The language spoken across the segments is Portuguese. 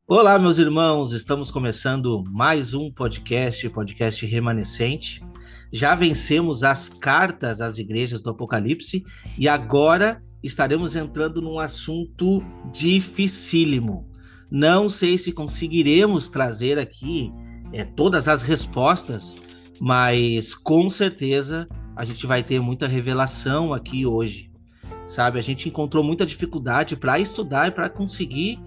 Olá, meus irmãos, estamos começando mais um podcast Remanescente. Já vencemos as cartas às igrejas do Apocalipse e agora estaremos entrando num assunto dificílimo. Não sei se conseguiremos trazer aqui todas as respostas, mas com certeza a gente vai ter muita revelação aqui hoje. Sabe, a gente encontrou muita dificuldade para estudar e para conseguir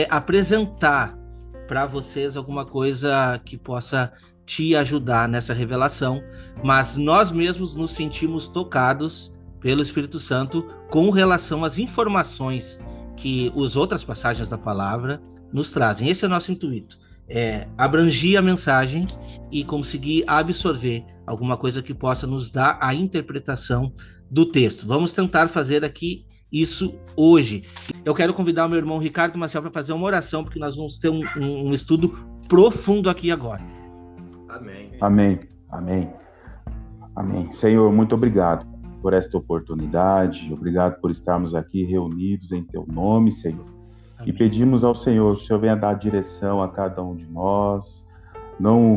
apresentar para vocês alguma coisa que possa te ajudar nessa revelação, mas nós mesmos nos sentimos tocados pelo Espírito Santo com relação às informações que as outras passagens da palavra nos trazem. Esse é o nosso intuito, abrangir a mensagem e conseguir absorver alguma coisa que possa nos dar a interpretação do texto. Vamos tentar fazer aqui isso hoje. Eu quero convidar o meu irmão Ricardo Maciel para fazer uma oração, porque nós vamos ter um estudo profundo aqui agora. Amém. Amém. Amém. Amém. Senhor, muito obrigado por esta oportunidade. Obrigado por estarmos aqui reunidos em Teu nome, Senhor. Amém. E pedimos ao Senhor que o Senhor venha dar direção a cada um de nós,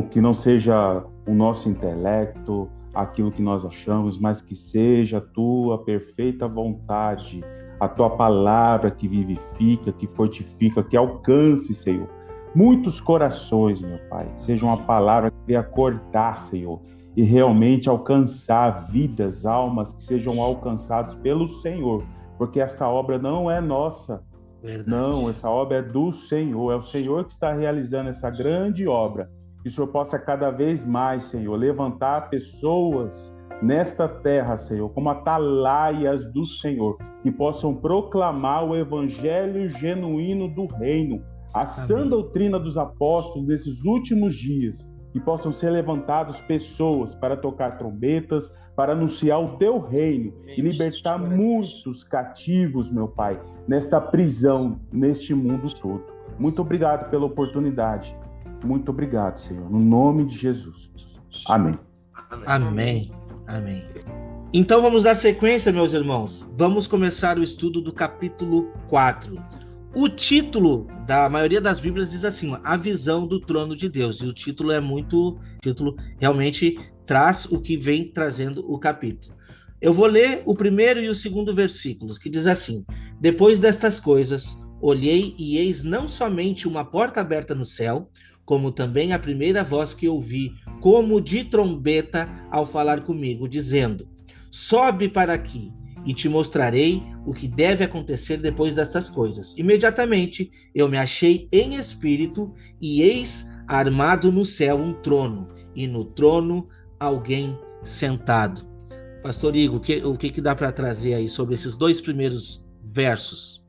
que não seja o nosso intelecto, aquilo que nós achamos, mas que seja a Tua perfeita vontade, a Tua palavra que vivifica, que fortifica, que alcance, Senhor, muitos corações, meu Pai. Seja uma palavra que venha cortar, Senhor, e realmente alcançar vidas, almas que sejam alcançadas pelo Senhor, porque essa obra não é nossa. Verdade. Não, essa obra é do Senhor, é o Senhor que está realizando essa grande obra. Que o Senhor possa cada vez mais, Senhor, levantar pessoas nesta terra, Senhor, como atalaias do Senhor, que possam proclamar o evangelho genuíno do reino, a sã doutrina dos apóstolos nesses últimos dias, que possam ser levantadas pessoas para tocar trombetas, para anunciar o teu reino e libertar muitos cativos, meu Pai, nesta prisão, neste mundo todo. Muito obrigado pela oportunidade. Muito obrigado, Senhor, no nome de Jesus. Amém. Amém. Amém. Então vamos dar sequência, meus irmãos. Vamos começar o estudo do capítulo 4. O título da maioria das Bíblias diz assim, a visão do trono de Deus. E o título realmente traz o que vem trazendo o capítulo. Eu vou ler o primeiro e o segundo versículos, que diz assim: Depois destas coisas, olhei e eis não somente uma porta aberta no céu, como também a primeira voz que ouvi, como de trombeta, ao falar comigo, dizendo: Sobe para aqui, e te mostrarei o que deve acontecer depois dessas coisas. Imediatamente eu me achei em espírito, e eis armado no céu um trono, e no trono alguém sentado. Pastor Igor, o que dá para trazer aí sobre esses dois primeiros versos?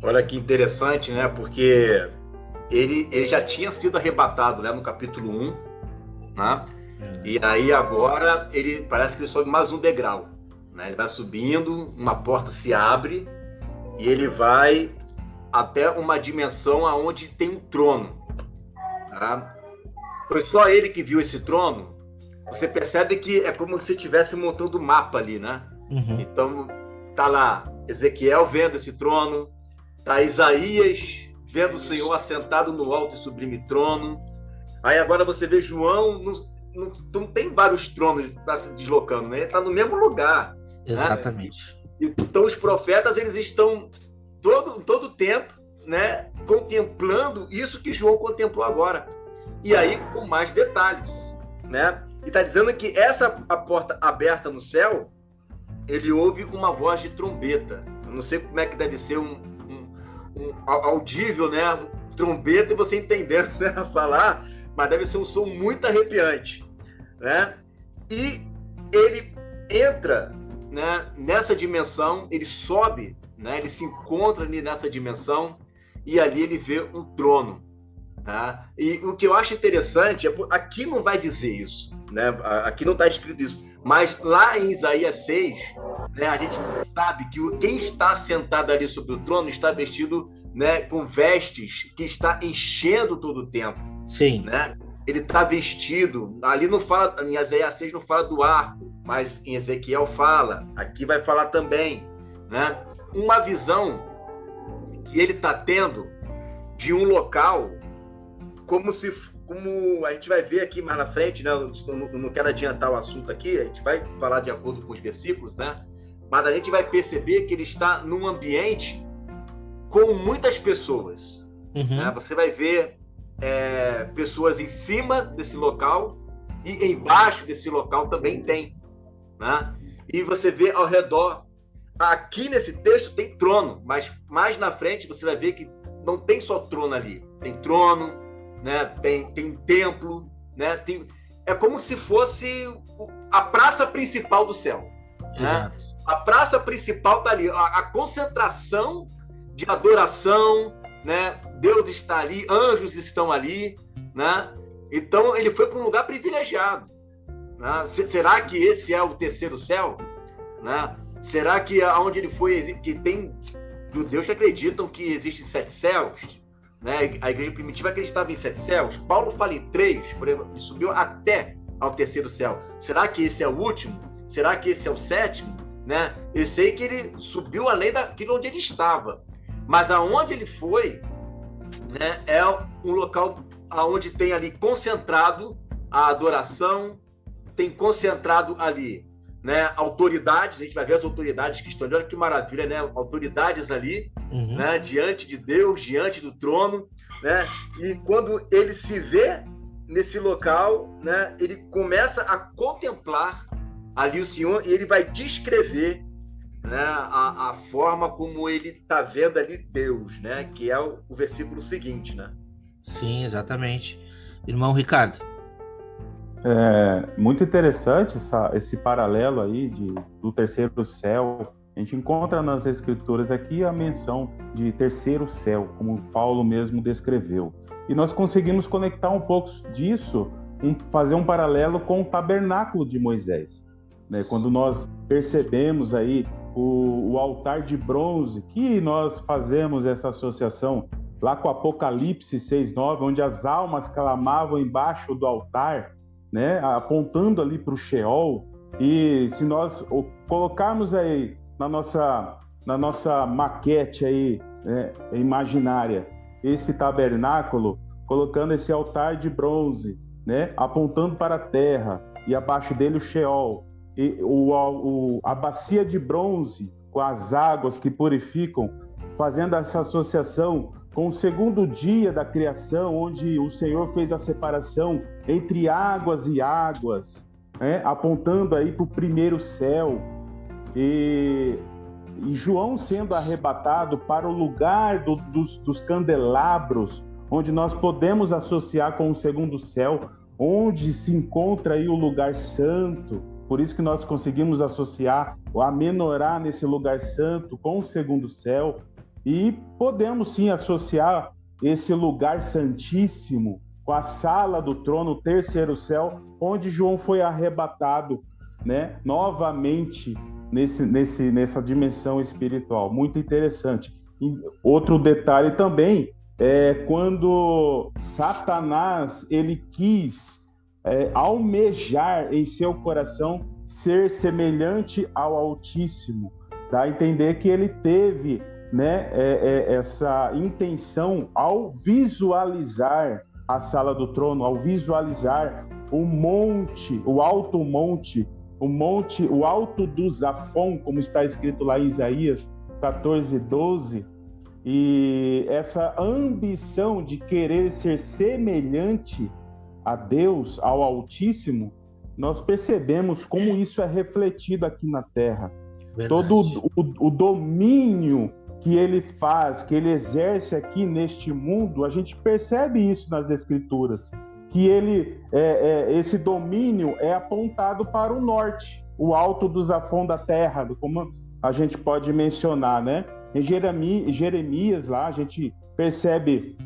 Olha que interessante, né? Porque ele já tinha sido arrebatado, né, no capítulo 1, né? E aí agora parece que ele sobe mais um degrau, né? Ele vai subindo, uma porta se abre e ele vai até uma dimensão onde tem um trono, tá? Foi só ele que viu esse trono. Você percebe que é como se estivesse montando um mapa ali, né? Uhum. Então tá lá Ezequiel vendo esse trono, tá Isaías vendo o Senhor assentado no alto e sublime trono. Aí agora você vê João, não tem vários tronos que está se deslocando, né? Ele está no mesmo lugar. Exatamente. Né? Então os profetas, eles estão todo o tempo, né, contemplando isso que João contemplou agora. E aí com mais detalhes, né? E está dizendo que a porta aberta no céu, ele ouve uma voz de trombeta. Eu não sei como é que deve ser um audível, né? Trombeta e você entendendo, né, falar, mas deve ser um som muito arrepiante, né? E ele entra, né, nessa dimensão, ele sobe, né? Ele se encontra ali nessa dimensão e ali ele vê um trono, tá? E o que eu acho interessante aqui não vai dizer isso, né? Aqui não está escrito isso, mas lá em Isaías 6, né, a gente sabe que quem está sentado ali sobre o trono está vestido, né, com vestes que está enchendo todo o templo. Sim. Né? Ele está vestido, ali não fala, em Isaías 6 não fala do arco, mas em Ezequiel fala, aqui vai falar também, né? Uma visão que ele está tendo, de um local, como a gente vai ver aqui mais na frente, né? Eu não quero adiantar o assunto aqui, a gente vai falar de acordo com os versículos, né? Mas a gente vai perceber que ele está num ambiente com muitas pessoas. Né? Você vai ver pessoas em cima desse local e embaixo desse local também tem. Né? E você vê ao redor. Aqui nesse texto tem trono, mas mais na frente você vai ver que não tem só trono ali. Tem trono, né? Tem um templo, né? É como se fosse a praça principal do céu. Né? A praça principal está ali, a concentração de adoração, né? Deus está ali, anjos estão ali, né? Então ele foi para um lugar privilegiado. Né? Será que esse é o terceiro céu? Né? Será que aonde ele foi, que tem judeus que acreditam que existem 7 céus? Né? A igreja primitiva acreditava em 7 céus. Paulo fala em 3, por exemplo, ele subiu até ao terceiro céu. Será que esse é o último? Será que esse é o 7º? Né? Eu sei que ele subiu além daquilo onde ele estava. Mas aonde ele foi, né, é um local onde tem ali concentrado a adoração, tem concentrado ali, né, autoridades. A gente vai ver as autoridades que estão ali. Olha que maravilha, né? Autoridades ali, né, diante de Deus, diante do trono, né? E quando ele se vê nesse local, né, ele começa a contemplar ali o Senhor e ele vai descrever, né, a forma como ele está vendo ali Deus, né? Que é o versículo seguinte, né? Sim, exatamente. Irmão Ricardo. Muito interessante esse paralelo aí do terceiro céu. A gente encontra nas Escrituras aqui a menção de terceiro céu, como Paulo mesmo descreveu. E nós conseguimos conectar um pouco disso, fazer um paralelo com o tabernáculo de Moisés. Né? Quando nós percebemos aí o altar de bronze, que nós fazemos essa associação lá com Apocalipse 6:9, onde as almas clamavam embaixo do altar, né, apontando ali para o Sheol. E se nós colocarmos aí na nossa maquete aí, né, imaginária, esse tabernáculo, colocando esse altar de bronze, né, apontando para a terra, e abaixo dele o Sheol, e a bacia de bronze com as águas que purificam, fazendo essa associação com o segundo dia da criação, onde o Senhor fez a separação entre águas e águas, né? Apontando aí para o primeiro céu, e João sendo arrebatado para o lugar dos candelabros, onde nós podemos associar com o segundo céu, onde se encontra aí o lugar santo. Por isso que nós conseguimos associar a menorá nesse lugar santo com o segundo céu. E podemos sim associar esse lugar santíssimo com a sala do trono, o terceiro céu, onde João foi arrebatado, né, novamente nessa dimensão espiritual. Muito interessante. E outro detalhe também é quando Satanás ele quis almejar em seu coração ser semelhante ao Altíssimo. Dá a entender que ele teve, né, essa intenção ao visualizar a sala do trono, ao visualizar o monte, o alto monte, o alto do Zafon, como está escrito lá em Isaías 14:12, e essa ambição de querer ser semelhante a Deus, ao Altíssimo, nós percebemos como isso é refletido aqui na Terra. Verdade. Todo o domínio que ele faz, que ele exerce aqui neste mundo, a gente percebe isso nas Escrituras, que esse domínio é apontado para o norte, o alto do Zafon da terra, como a gente pode mencionar, né? Em Jeremias, lá, a gente percebe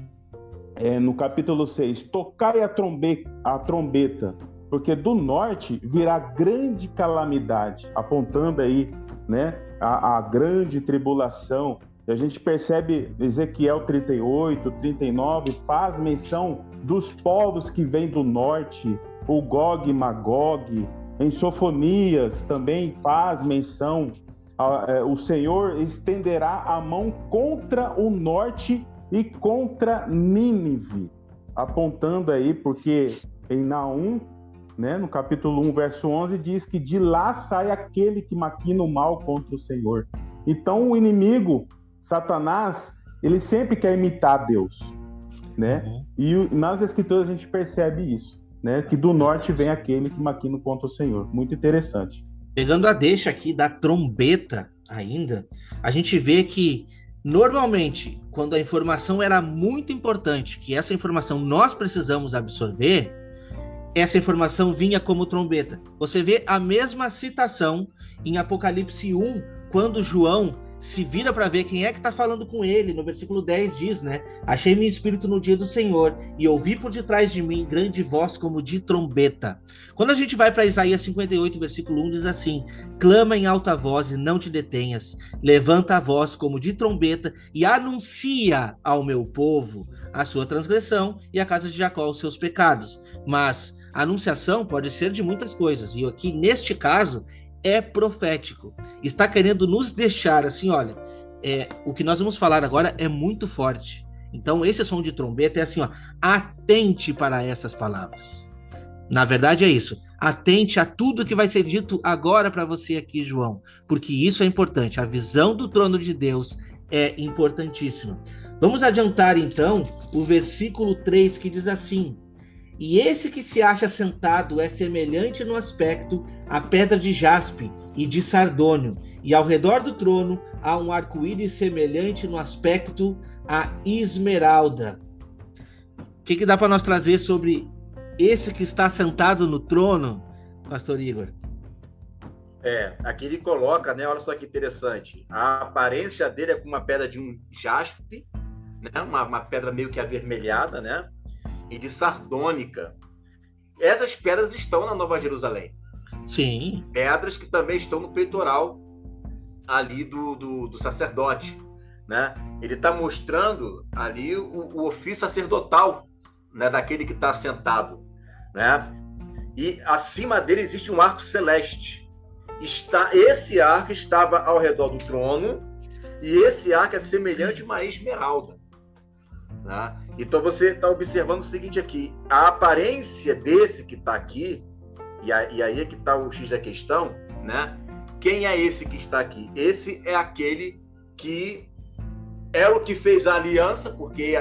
no capítulo 6, tocai a trombeta, porque do norte virá grande calamidade, apontando aí, né, a grande tribulação. E a gente percebe Ezequiel 38, 39, faz menção dos povos que vêm do norte, o Gog e Magog. Em Sofonias também faz menção, o Senhor estenderá a mão contra o norte e contra Nínive, apontando aí, porque em Naum, né, no capítulo 1, verso 11, diz que de lá sai aquele que maquina o mal contra o Senhor. Então, o inimigo, Satanás, ele sempre quer imitar Deus, né? E nas Escrituras a gente percebe isso, né? Que do norte vem aquele que maquina contra o Senhor. Muito interessante. Pegando a deixa aqui da trombeta ainda, a gente vê que normalmente, quando a informação era muito importante, que essa informação nós precisamos absorver, essa informação vinha como trombeta. Você vê a mesma citação em Apocalipse 1, quando João se vira para ver quem é que está falando com ele. No versículo 10 diz, né? Achei meu espírito no dia do Senhor e ouvi por detrás de mim grande voz como de trombeta. Quando a gente vai para Isaías 58, versículo 1, diz assim: clama em alta voz e não te detenhas, levanta a voz como de trombeta e anuncia ao meu povo a sua transgressão e a casa de Jacó os seus pecados. Mas a anunciação pode ser de muitas coisas, e aqui neste caso é profético. Está querendo nos deixar assim, olha, o que nós vamos falar agora é muito forte. Então esse som de trombeta é assim, ó, atente para essas palavras. Na verdade é isso, atente a tudo que vai ser dito agora para você aqui, João, porque isso é importante, a visão do trono de Deus é importantíssima. Vamos adiantar então o versículo 3 que diz assim: e esse que se acha sentado é semelhante no aspecto à pedra de jaspe e de sardônio, e ao redor do trono há um arco-íris semelhante no aspecto à esmeralda. O que dá para nós trazer sobre esse que está sentado no trono, pastor Igor? Aqui ele coloca, né? Olha só que interessante. A aparência dele é como uma pedra de um jaspe, né? Uma pedra meio que avermelhada, né? E de sardônica. Essas pedras estão na Nova Jerusalém. Sim. Pedras que também estão no peitoral ali do sacerdote, né? Ele está mostrando ali o ofício sacerdotal, né? Daquele que está sentado, né? E acima dele existe um arco celeste. Esse arco estava ao redor do trono e esse arco é semelhante a uma esmeralda. Né? Então você está observando o seguinte aqui: a aparência desse que está aqui, e aí é que está o X da questão, né? Quem é esse que está aqui? Esse é aquele que é o que fez a aliança, porque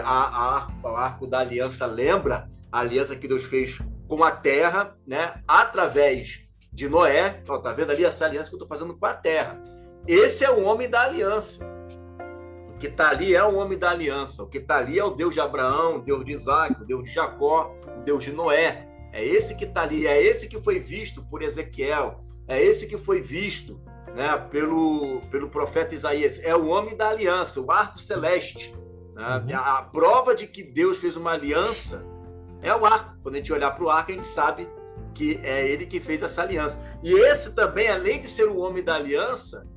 o arco da aliança lembra a aliança que Deus fez com a terra, né? Através de Noé. Ó, tá vendo ali essa aliança que eu estou fazendo com a terra? Esse é o homem da aliança. O que está ali é o homem da aliança. O que está ali é o Deus de Abraão, o Deus de Isaac, o Deus de Jacó, o Deus de Noé. É esse que está ali, é esse que foi visto por Ezequiel, é esse que foi visto, né, pelo profeta Isaías. É o homem da aliança, o arco celeste. Né? A prova de que Deus fez uma aliança é o arco. Quando a gente olhar para o arco, a gente sabe que é ele que fez essa aliança. E esse também, além de ser o homem da aliança,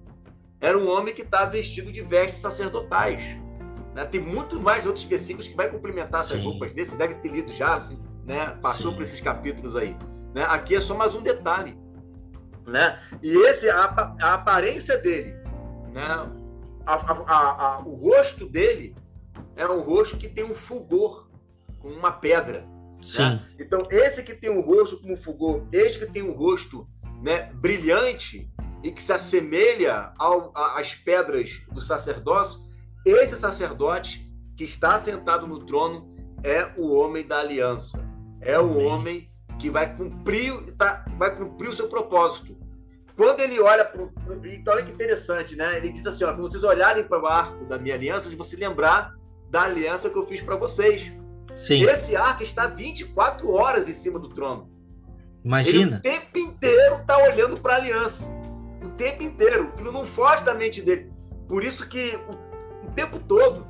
era um homem que está vestido de vestes sacerdotais. Né? Tem muito mais outros versículos que vai complementar essas roupas desse. Você deve ter lido já, né? Passou por esses capítulos aí. Né? Aqui é só mais um detalhe. Né? E a aparência dele, né? O rosto dele é um rosto que tem um fulgor, com uma pedra. Né? Então, esse que tem um rosto como fulgor, esse que tem um rosto, né, brilhante, e que se assemelha às pedras do sacerdócio, esse sacerdote que está sentado no trono é o homem da aliança. É o homem que vai cumprir o seu propósito. Quando ele olha para então, olha que interessante, né? Ele diz assim, ó, quando vocês olharem para o arco da minha aliança, de você lembrar da aliança que eu fiz para vocês. Sim. Esse arco está 24 horas em cima do trono. Imagina. Ele o tempo inteiro está olhando para a aliança. O tempo inteiro. Aquilo não foge da mente dele. Por isso que o tempo todo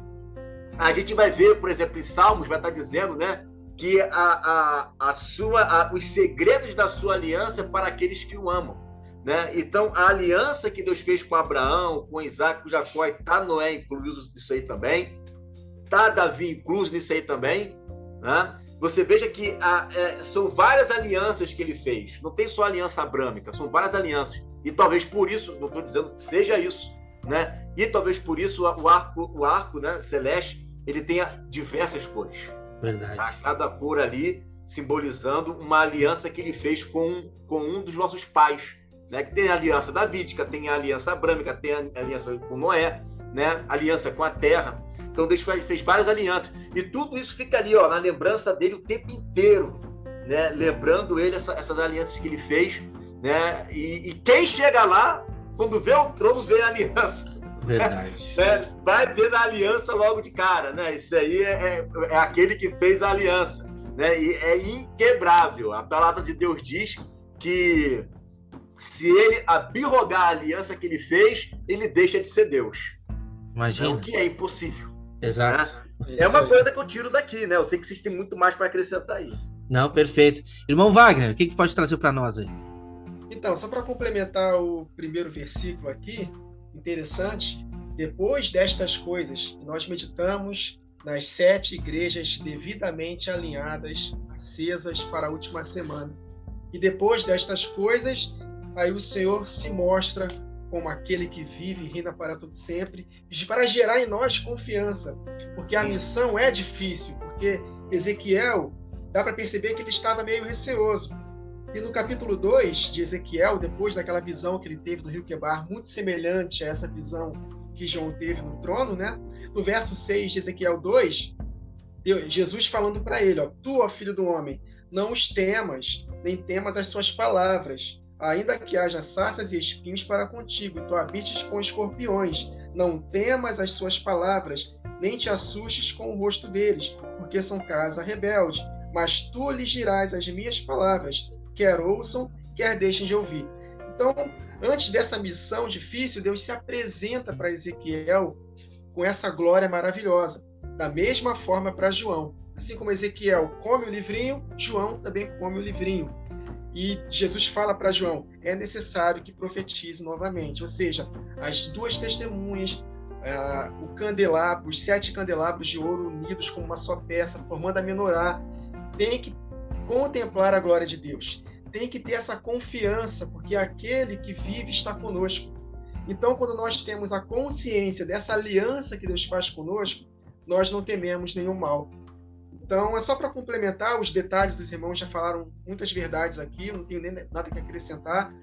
a gente vai ver, por exemplo, em Salmos, vai estar dizendo, né, que os segredos da sua aliança é para aqueles que o amam. Né? Então, a aliança que Deus fez com Abraão, com Isaac, com Jacó, está Noé incluso nisso aí também. Está Davi incluso nisso aí também. Né? Você veja que são várias alianças que ele fez. Não tem só a aliança abrâmica, são várias alianças. E talvez por isso, não estou dizendo que seja isso, né? E talvez por isso o arco, né, celeste ele tem diversas cores. Verdade. Tá? Cada cor ali simbolizando uma aliança que ele fez com um dos nossos pais, né? Que tem a aliança davídica, tem a aliança abrâmica, tem a aliança com Noé, né? Aliança com a terra. Então Deus fez várias alianças. E tudo isso fica ali, ó, na lembrança dele o tempo inteiro, né? Lembrando ele essas alianças que ele fez, né? E quem chega lá, quando vê o trono, vê a aliança. Verdade. Né? Vai ver a aliança logo de cara, né? Isso aí é aquele que fez a aliança, né? E é inquebrável. A palavra de Deus diz que se ele abirrogar a aliança que ele fez, ele deixa de ser Deus. Imagina. O que é impossível. Exato. Né? É uma coisa que eu tiro daqui, né? Eu sei que vocês têm muito mais para acrescentar aí. Não, perfeito. Irmão Wagner, o que pode trazer para nós aí? Então, só para complementar o primeiro versículo aqui, interessante, depois destas coisas, nós meditamos nas 7 igrejas devidamente alinhadas, acesas para a última semana. E depois destas coisas, aí o Senhor se mostra como aquele que vive e reina para todo sempre, para gerar em nós confiança, porque a missão é difícil, porque Ezequiel, dá para perceber que ele estava meio receoso. E no capítulo 2 de Ezequiel, depois daquela visão que ele teve do rio Quebar, muito semelhante a essa visão que João teve no trono, né? No verso 6 de Ezequiel 2, Jesus falando para ele, ó, tu, ó filho do homem, não os temas, nem temas as suas palavras, ainda que haja sarças e espinhos para contigo, e tu habites com escorpiões, não temas as suas palavras, nem te assustes com o rosto deles, porque são casa rebelde, mas tu lhes dirás as minhas palavras, quer ouçam, quer deixem de ouvir. Então, antes dessa missão difícil, Deus se apresenta para Ezequiel com essa glória maravilhosa. Da mesma forma para João. Assim como Ezequiel come o livrinho, João também come o livrinho. E Jesus fala para João, é necessário que profetize novamente. Ou seja, as 2 testemunhas, o candelabro, os 7 candelabros de ouro unidos como uma só peça, formando a menorá, tem que contemplar a glória de Deus. Tem que ter essa confiança, porque aquele que vive está conosco. Então, quando nós temos a consciência dessa aliança que Deus faz conosco, nós não tememos nenhum mal. Então, é só para complementar os detalhes, os irmãos já falaram muitas verdades aqui, eu não tenho nem nada que acrescentar,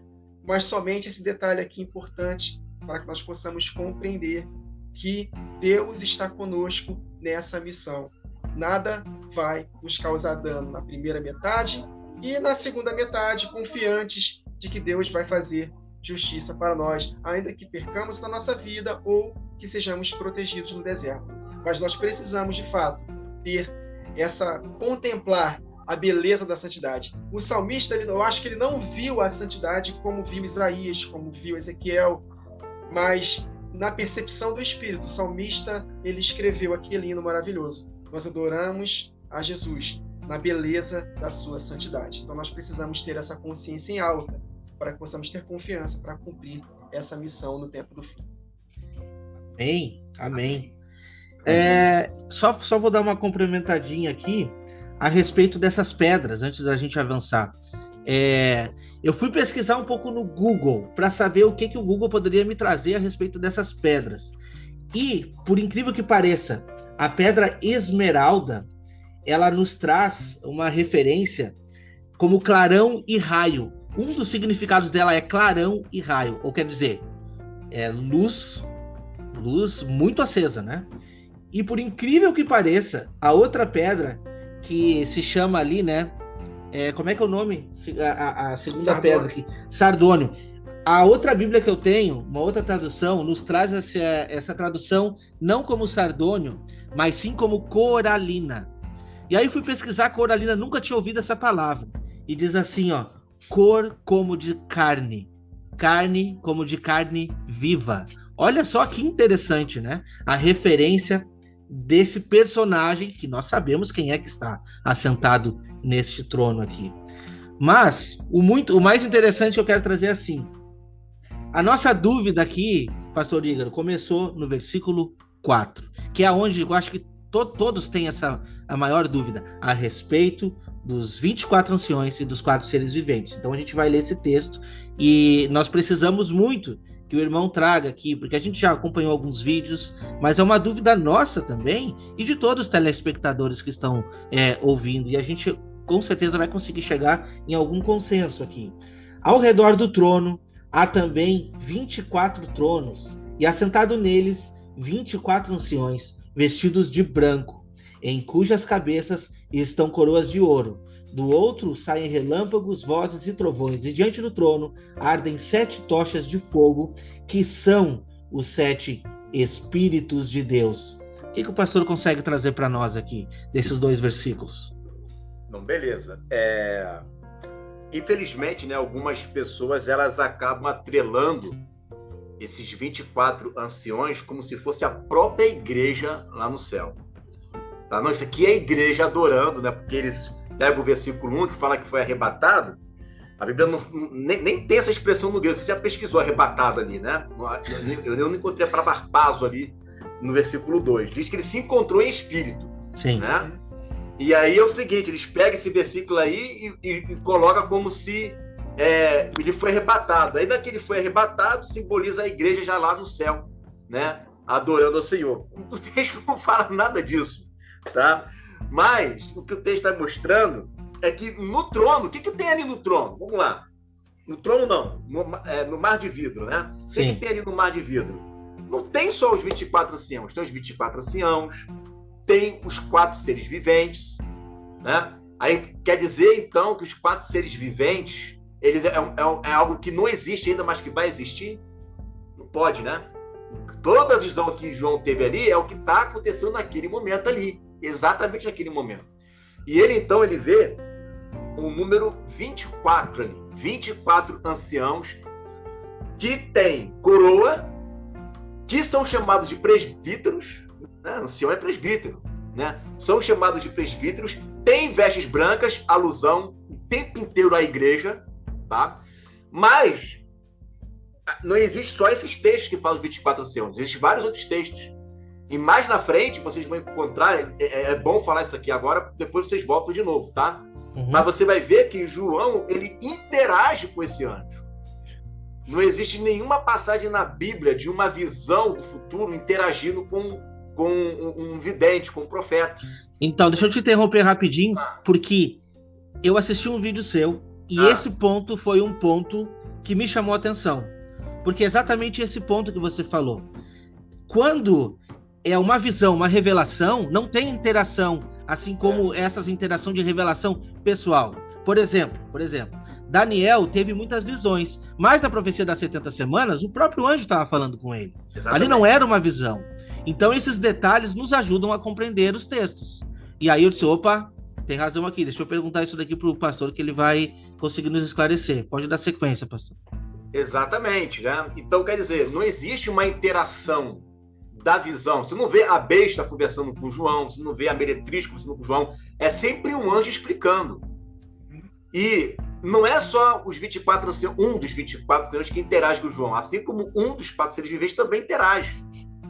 mas somente esse detalhe aqui importante para que nós possamos compreender que Deus está conosco nessa missão. Nada vai nos causar dano na primeira metade e na segunda metade, confiantes de que Deus vai fazer justiça para nós, ainda que percamos na nossa vida ou que sejamos protegidos no deserto. Mas nós precisamos, de fato, contemplar a beleza da santidade. O salmista, eu acho que ele não viu a santidade como viu Isaías, como viu Ezequiel, mas na percepção do Espírito, o salmista, ele escreveu aquele hino maravilhoso. Nós adoramos a Jesus na beleza da sua santidade. Então nós precisamos ter essa consciência em alta para que possamos ter confiança para cumprir essa missão no tempo do fim. Amém, amém. Só vou dar uma complementadinha aqui a respeito dessas pedras, antes da gente avançar. Eu fui pesquisar um pouco no Google para saber o que o Google poderia me trazer a respeito dessas pedras. E, por incrível que pareça, a pedra esmeralda, ela nos traz uma referência como clarão e raio. Um dos significados dela é clarão e raio, ou quer dizer, luz muito acesa, né? E por incrível que pareça, a outra pedra que se chama ali, né? Como é que é o nome? A segunda Sardônio. pedra aqui. Sardônio. A outra Bíblia que eu tenho, uma outra tradução, nos traz essa tradução não como sardônio, mas sim como coralina. E aí fui pesquisar coralina, nunca tinha ouvido essa palavra. E diz assim, ó, cor como de carne, carne como de carne viva. Olha só que interessante, né? A referência desse personagem, que nós sabemos quem é que está assentado neste trono aqui. Mas o mais interessante que eu quero trazer é assim. A nossa dúvida aqui, pastor Ígaro, começou no versículo 4, que é onde eu acho que todos têm a maior dúvida a respeito dos 24 anciões e dos 4 seres viventes. Então a gente vai ler esse texto e nós precisamos muito que o irmão traga aqui, porque a gente já acompanhou alguns vídeos, mas é uma dúvida nossa também e de todos os telespectadores que estão ouvindo, e a gente com certeza vai conseguir chegar em algum consenso aqui. Ao redor do trono há também 24 tronos, e assentado neles 24 anciões, vestidos de branco, em cujas cabeças estão coroas de ouro. Do outro saem relâmpagos, vozes e trovões, e diante do trono ardem 7 tochas de fogo, que são os 7 Espíritos de Deus. O que o pastor consegue trazer para nós aqui, desses 2 versículos? Não, beleza. Infelizmente, né, algumas pessoas elas acabam atrelando esses 24 anciões como se fosse a própria igreja lá no céu. Tá? Não, isso aqui é a igreja adorando, né? Porque eles pegam o versículo 1 que fala que foi arrebatado. A Bíblia nem tem essa expressão no grego. Você já pesquisou arrebatado ali, né? Eu não encontrei a palavra harpazo ali no versículo 2. Diz que ele se encontrou em espírito. Sim. Né? E aí é o seguinte, eles pegam esse versículo aí e colocam como se ele foi arrebatado. Aí daqui ele foi arrebatado, simboliza a igreja já lá no céu, né? Adorando ao Senhor. O texto não fala nada disso, tá? Mas o que o texto está mostrando é que no trono, o que tem ali no trono? Vamos lá. No trono não, no mar de vidro, né? O que tem ali no mar de vidro? Não tem só os 24 anciãos, tem os 24 anciãos, tem os 4 seres viventes, né? Aí quer dizer, então, que os 4 seres viventes, eles é algo que não existe ainda, mas que vai existir? Não pode, né? Toda a visão que João teve ali é o que está acontecendo naquele momento ali, exatamente naquele momento. E ele, então, ele vê o número 24 ali, 24 anciãos que têm coroa, que são chamados de presbíteros, né? Ancião é presbítero, né? São chamados de presbíteros, têm vestes brancas, alusão o tempo inteiro à igreja, tá? Mas não existe só esses textos que falam de 24 anciãos, existem vários outros textos. E mais na frente, vocês vão encontrar, é bom falar isso aqui agora, depois vocês voltam de novo, tá? Uhum. Mas você vai ver que João, ele interage com esse anjo. Não existe nenhuma passagem na Bíblia de uma visão do futuro interagindo com um vidente, com um profeta. Então, deixa eu te interromper rapidinho, porque eu assisti um vídeo seu e esse ponto foi um ponto que me chamou a atenção. Porque é exatamente esse ponto que você falou. Quando é uma visão, uma revelação, não tem interação, assim como essas interações de revelação pessoal. Por exemplo, Daniel teve muitas visões, mas na profecia das 70 semanas, o próprio anjo estava falando com ele. Exatamente. Ali não era uma visão. Então esses detalhes nos ajudam a compreender os textos. E aí eu disse, opa, tem razão aqui, deixa eu perguntar isso daqui para o pastor que ele vai conseguir nos esclarecer. Pode dar sequência, pastor. Exatamente, né? Então, quer dizer, não existe uma interação da visão. Você não vê a besta conversando com João, você não vê a meretriz conversando com João, é sempre um anjo explicando. E não é só os 24 anciãos, um dos 24 anciãos que interage com João, assim como um dos 4 seres viventes também interage,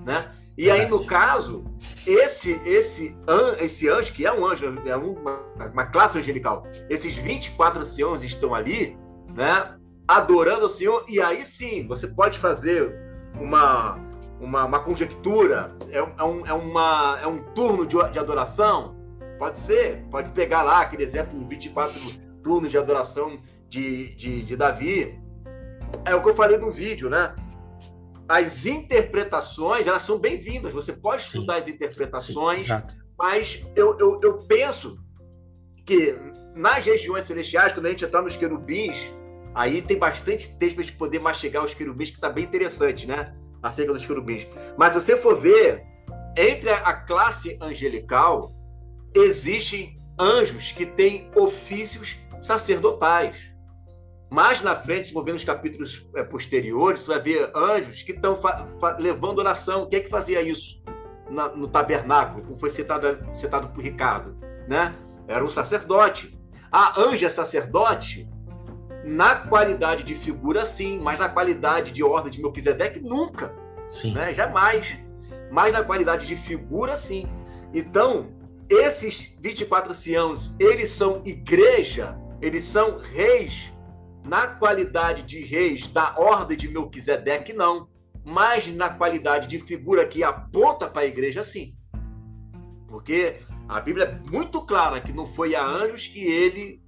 né? E aí, no caso, esse anjo, que é um anjo, é uma classe angelical, esses 24 anciãos estão ali, né, adorando ao Senhor, e aí sim, você pode fazer uma conjectura, é um turno de adoração, pode ser, pode pegar lá aquele exemplo, 24 turnos de adoração de Davi, é o que eu falei no vídeo, né? As interpretações, elas são bem-vindas, você pode estudar as interpretações, mas eu penso que nas regiões celestiais, quando a gente entrar nos querubins, aí tem bastante texto para a gente poder mastigar os querubins, que está bem interessante, né? Acerca dos querubins. Mas se você for ver, entre a classe angelical, existem anjos que têm ofícios sacerdotais. Mais na frente, se for ver nos capítulos posteriores, você vai ver anjos que estão levando oração. Quem é que fazia isso no tabernáculo, como foi citado por Ricardo, né? Era um sacerdote. A anjo é sacerdote na qualidade de figura, sim, mas na qualidade de ordem de Melquisedeque, nunca. Sim. Né? Jamais. Mas na qualidade de figura, sim. Então, esses 24 anciãos, eles são igreja, eles são reis na qualidade de reis da ordem de Melquisedeque, não. Mas na qualidade de figura que aponta para a igreja, sim. Porque a Bíblia é muito clara que não foi a anjos que ele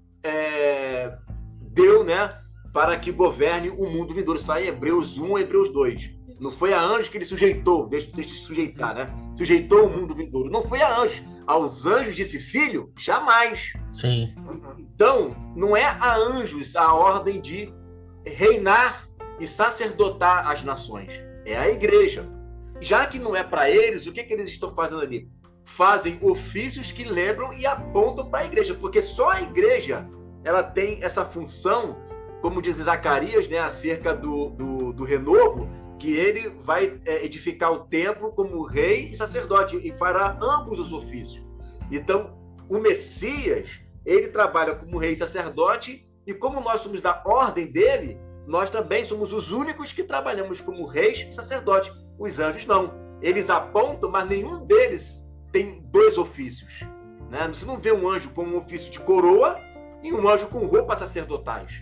deu, né, para que governe o mundo vindouro. Isso está em Hebreus 1 e Hebreus 2. Não foi a anjos que ele sujeitou, deixa de sujeitar, né? Sujeitou o mundo vindouro. Não foi a anjos. Aos anjos disse filho? Jamais. Sim. Então, não é a anjos a ordem de reinar e sacerdotar as nações. É a igreja. Já que não é para eles, o que eles estão fazendo ali? Fazem ofícios que lembram e apontam para a igreja, porque só a igreja ela tem essa função, como diz Zacarias, né, acerca do renovo, que ele vai edificar o templo como rei e sacerdote e fará ambos os ofícios. Então, o Messias, ele trabalha como rei e sacerdote, e como nós somos da ordem dele, nós também somos os únicos que trabalhamos como reis e sacerdote. Os anjos não. Eles apontam, mas nenhum deles tem dois ofícios, né? Você não vê um anjo com um ofício de coroa e um anjo com roupas sacerdotais,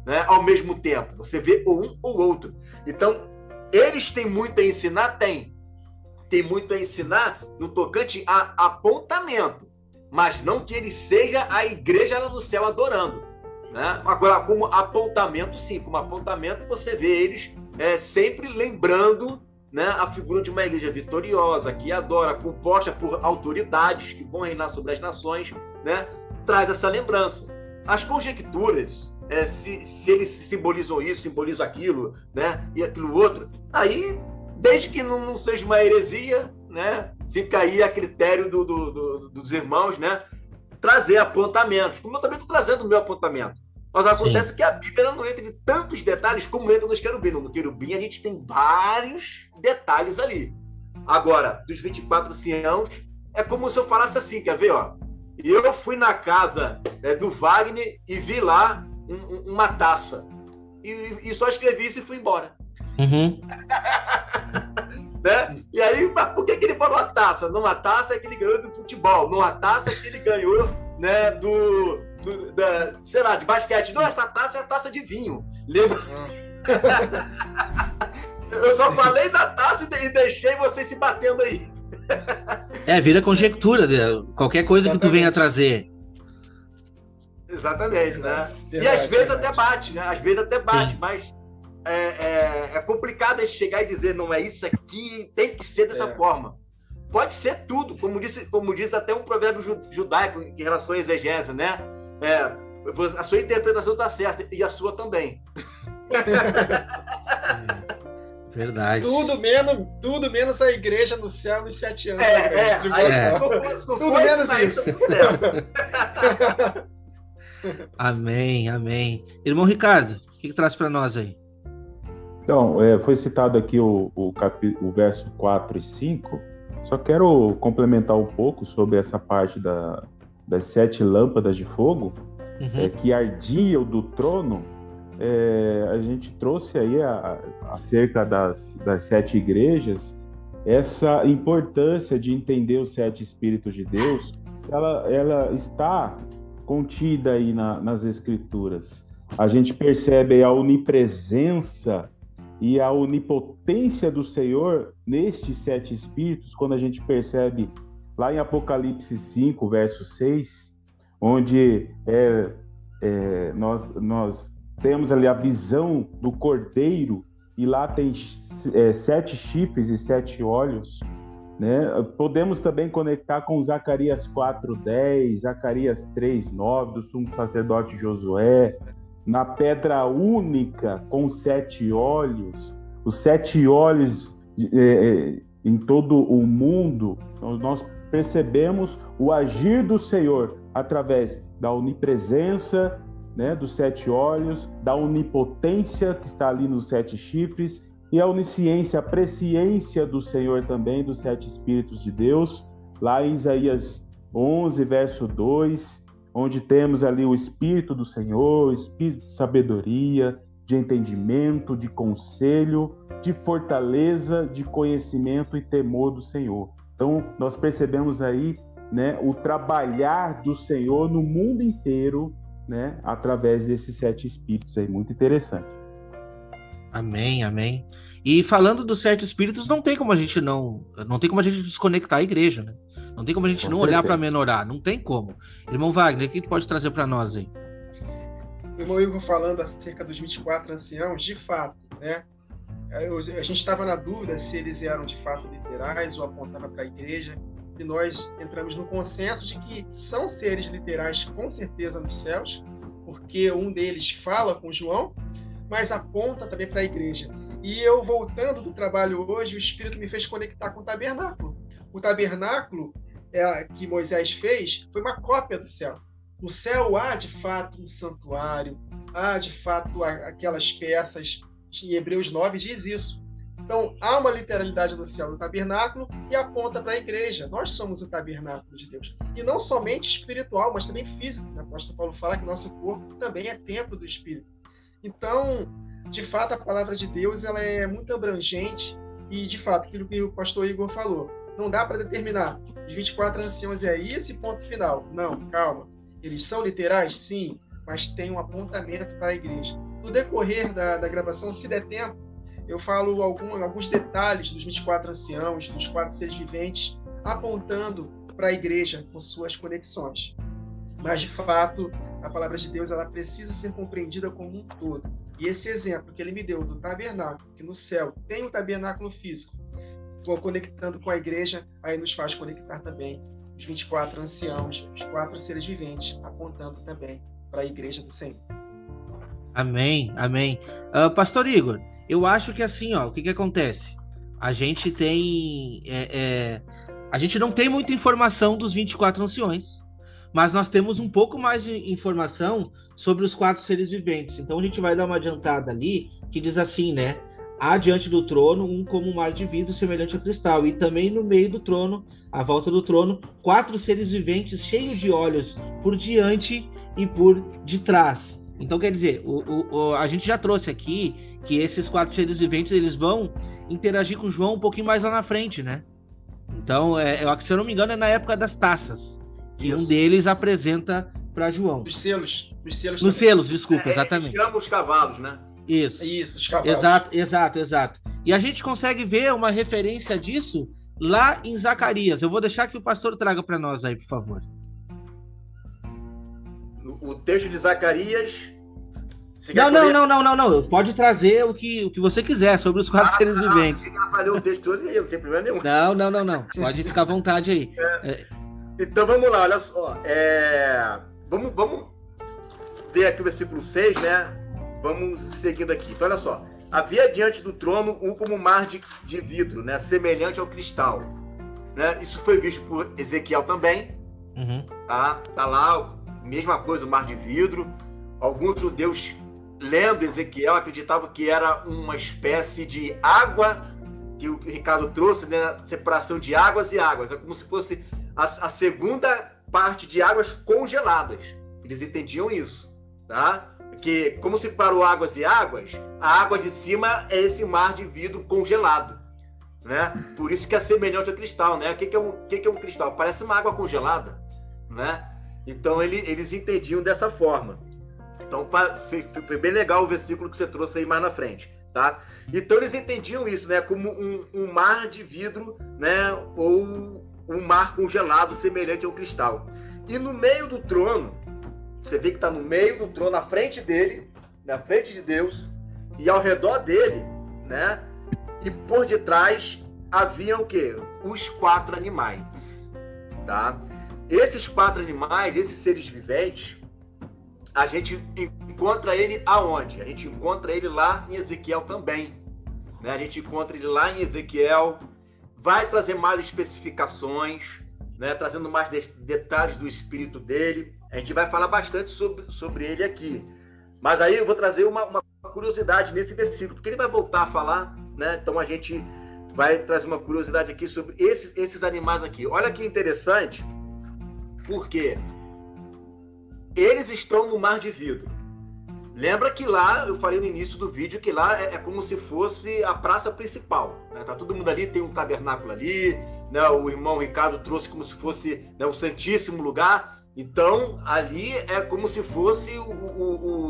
né, ao mesmo tempo. Você vê ou um ou outro. Então, eles têm muito a ensinar? Tem muito a ensinar no tocante a apontamento, mas não que ele seja a igreja lá no céu adorando, né? Agora, como apontamento, sim, como apontamento você vê eles sempre lembrando, né, a figura de uma igreja vitoriosa, que adora, composta por autoridades que vão reinar sobre as nações, né? Traz essa lembrança. As conjecturas, se eles simbolizam isso, simbolizam aquilo, né, e aquilo outro, aí, desde que não seja uma heresia, né, fica aí a critério dos irmãos, né, trazer apontamentos, como eu também estou trazendo o meu apontamento. Mas acontece que a Bíblia não entra em tantos detalhes como entra nos querubim. No querubim a gente tem vários detalhes ali. Agora, dos 24 anciãos, é como se eu falasse assim, quer ver, ó? Eu fui na casa do Wagner e vi lá uma taça. E só escrevi isso e fui embora. Uhum. Né? E aí, por que ele falou a taça? Numa taça é que ele ganhou do futebol. Numa taça é que ele ganhou, né, sei lá, de basquete. Não, essa taça é a taça de vinho. Lembra? Eu só falei da taça e deixei vocês se batendo aí. Vira conjectura, qualquer coisa que tu venha trazer. Exatamente, né? Verdade, e às vezes verdade. até bate, né? Às vezes até bate, Sim. mas é complicado a gente chegar e dizer, não é isso aqui, tem que ser dessa forma. Pode ser tudo, como diz até um provérbio judaico em relação à exegese, né? A sua interpretação está certa, e a sua também. Verdade. Tudo menos a igreja no céu nos 7 anos. Tudo menos isso. Amém, amém. Irmão Ricardo, o que traz para nós aí? Então, foi citado aqui o verso 4 e 5. Só quero complementar um pouco sobre essa parte das 7 lâmpadas de fogo, que ardiam do trono. A gente trouxe aí acerca das 7 igrejas, essa importância de entender os 7 Espíritos de Deus, ela está contida aí nas Escrituras. A gente percebe a onipresença e a onipotência do Senhor nestes 7 Espíritos, quando a gente percebe lá em Apocalipse 5, verso 6, onde nós temos ali a visão do Cordeiro, e lá tem 7 chifres e 7 olhos, né? Podemos também conectar com Zacarias 4:10, Zacarias 3:9, do sumo sacerdote Josué, na pedra única com 7 olhos, os 7 olhos em todo o mundo. Então, nós percebemos o agir do Senhor através da onipresença, né, dos 7 olhos, da onipotência que está ali nos 7 chifres, e a onisciência, a presciência do Senhor também, dos 7 Espíritos de Deus, lá em Isaías 11, verso 2, onde temos ali o Espírito do Senhor, o Espírito de sabedoria, de entendimento, de conselho, de fortaleza, de conhecimento e temor do Senhor. Então, nós percebemos aí, né, o trabalhar do Senhor no mundo inteiro, né, através desses 7 espíritos aí, muito interessante. Amém, amém. E falando dos 7 espíritos, não tem como a gente desconectar a igreja, né? Não tem como a gente não olhar para Menorá, não tem como. Irmão Wagner, o que tu pode trazer para nós aí? O irmão Igor falando acerca dos 24 anciãos, de fato, né? A gente estava na dúvida se eles eram de fato literais ou apontavam para a igreja, e nós entramos no consenso de que são seres literais com certeza nos céus, porque um deles fala com João, mas aponta também para a igreja. E eu, voltando do trabalho hoje, o Espírito me fez conectar com o tabernáculo. O tabernáculo que Moisés fez foi uma cópia do céu. No céu há, de fato, um santuário, há, de fato, aquelas peças. Em Hebreus 9 diz isso. Então, há uma literalidade no céu do tabernáculo e aponta para a igreja. Nós somos o tabernáculo de Deus. E não somente espiritual, mas também físico. O apóstolo Paulo fala que nosso corpo também é templo do Espírito. Então, de fato, a palavra de Deus ela é muito abrangente e, de fato, aquilo que o pastor Igor falou, não dá para determinar. Os 24 anciãos é esse ponto final. Não, calma. Eles são literais? Sim, mas tem um apontamento para a igreja. No decorrer da gravação, se der tempo, eu falo alguns detalhes dos 24 anciãos, dos 4 seres viventes, apontando para a igreja com suas conexões. Mas, de fato, a palavra de Deus ela precisa ser compreendida como um todo. E esse exemplo que ele me deu do tabernáculo, que no céu tem um tabernáculo físico, conectando com a igreja, aí nos faz conectar também os 24 anciãos, os 4 seres viventes, apontando também para a igreja do Senhor. Amém, amém. Pastor Igor, eu acho que assim, ó, o que acontece? A gente tem... a gente não tem muita informação dos 24 anciões, mas nós temos um pouco mais de informação sobre os 4 seres viventes. Então a gente vai dar uma adiantada ali, que diz assim, né? Há diante do trono um como um mar de vidro semelhante a cristal, e também no meio do trono, à volta do trono, 4 seres viventes cheios de olhos por diante e por detrás. Então, quer dizer, a gente já trouxe aqui que esses 4 seres viventes eles vão interagir com João um pouquinho mais lá na frente, né? Então, se eu não me engano, é na época das taças, que um deles apresenta para João. Os selos. Nos selos, desculpa, exatamente. Chama os cavalos, né? Isso, os cavalos. Exato. E a gente consegue ver uma referência disso lá em Zacarias. Eu vou deixar que o pastor traga para nós aí, por favor. O texto de Zacarias... Não. Pode trazer o que você quiser sobre os 4 seres viventes. O texto todo aí, não tem problema nenhum. Não. Pode ficar à vontade aí. Então vamos lá, olha só. Vamos ver aqui o versículo 6, né? Vamos seguindo aqui. Então, olha só. Havia diante do trono um como mar de vidro, né? Semelhante ao cristal. Né? Isso foi visto por Ezequiel também. Uhum. Tá lá, mesma coisa, o mar de vidro. Alguns judeus, lendo Ezequiel, acreditavam que era uma espécie de água, que o Ricardo trouxe, né? Separação de águas e águas. É como se fosse a segunda parte de águas congeladas. Eles entendiam isso, tá? Que como separou águas e águas, a água de cima é esse mar de vidro congelado, né? Por isso que é semelhante ao cristal, né? O que é um cristal? Parece uma água congelada, né? Então eles entendiam dessa forma. Então foi bem legal o versículo que você trouxe aí mais na frente, tá? Então eles entendiam isso, né? Como um mar de vidro, né? Ou um mar congelado semelhante ao cristal. E no meio do trono, você vê que está no meio do trono, na frente dele, na frente de Deus, e ao redor dele, né? E por detrás haviam o quê? Os 4 animais, tá? Esses 4 animais, esses seres viventes, a gente encontra ele aonde? A gente encontra ele lá em Ezequiel também, né? A gente encontra ele lá em Ezequiel, vai trazer mais especificações, né? Trazendo mais detalhes do espírito dele. A gente vai falar bastante sobre ele aqui. Mas aí eu vou trazer uma curiosidade nesse versículo, porque ele vai voltar a falar, né? Então a gente vai trazer uma curiosidade aqui sobre esses animais aqui. Olha que interessante, porque eles estão no mar de vidro. Lembra que lá, eu falei no início do vídeo, que lá é como se fosse a praça principal, né? Tá todo mundo ali, tem um tabernáculo ali, né? O irmão Ricardo trouxe como se fosse, né, o santíssimo lugar. Então, ali é como se fosse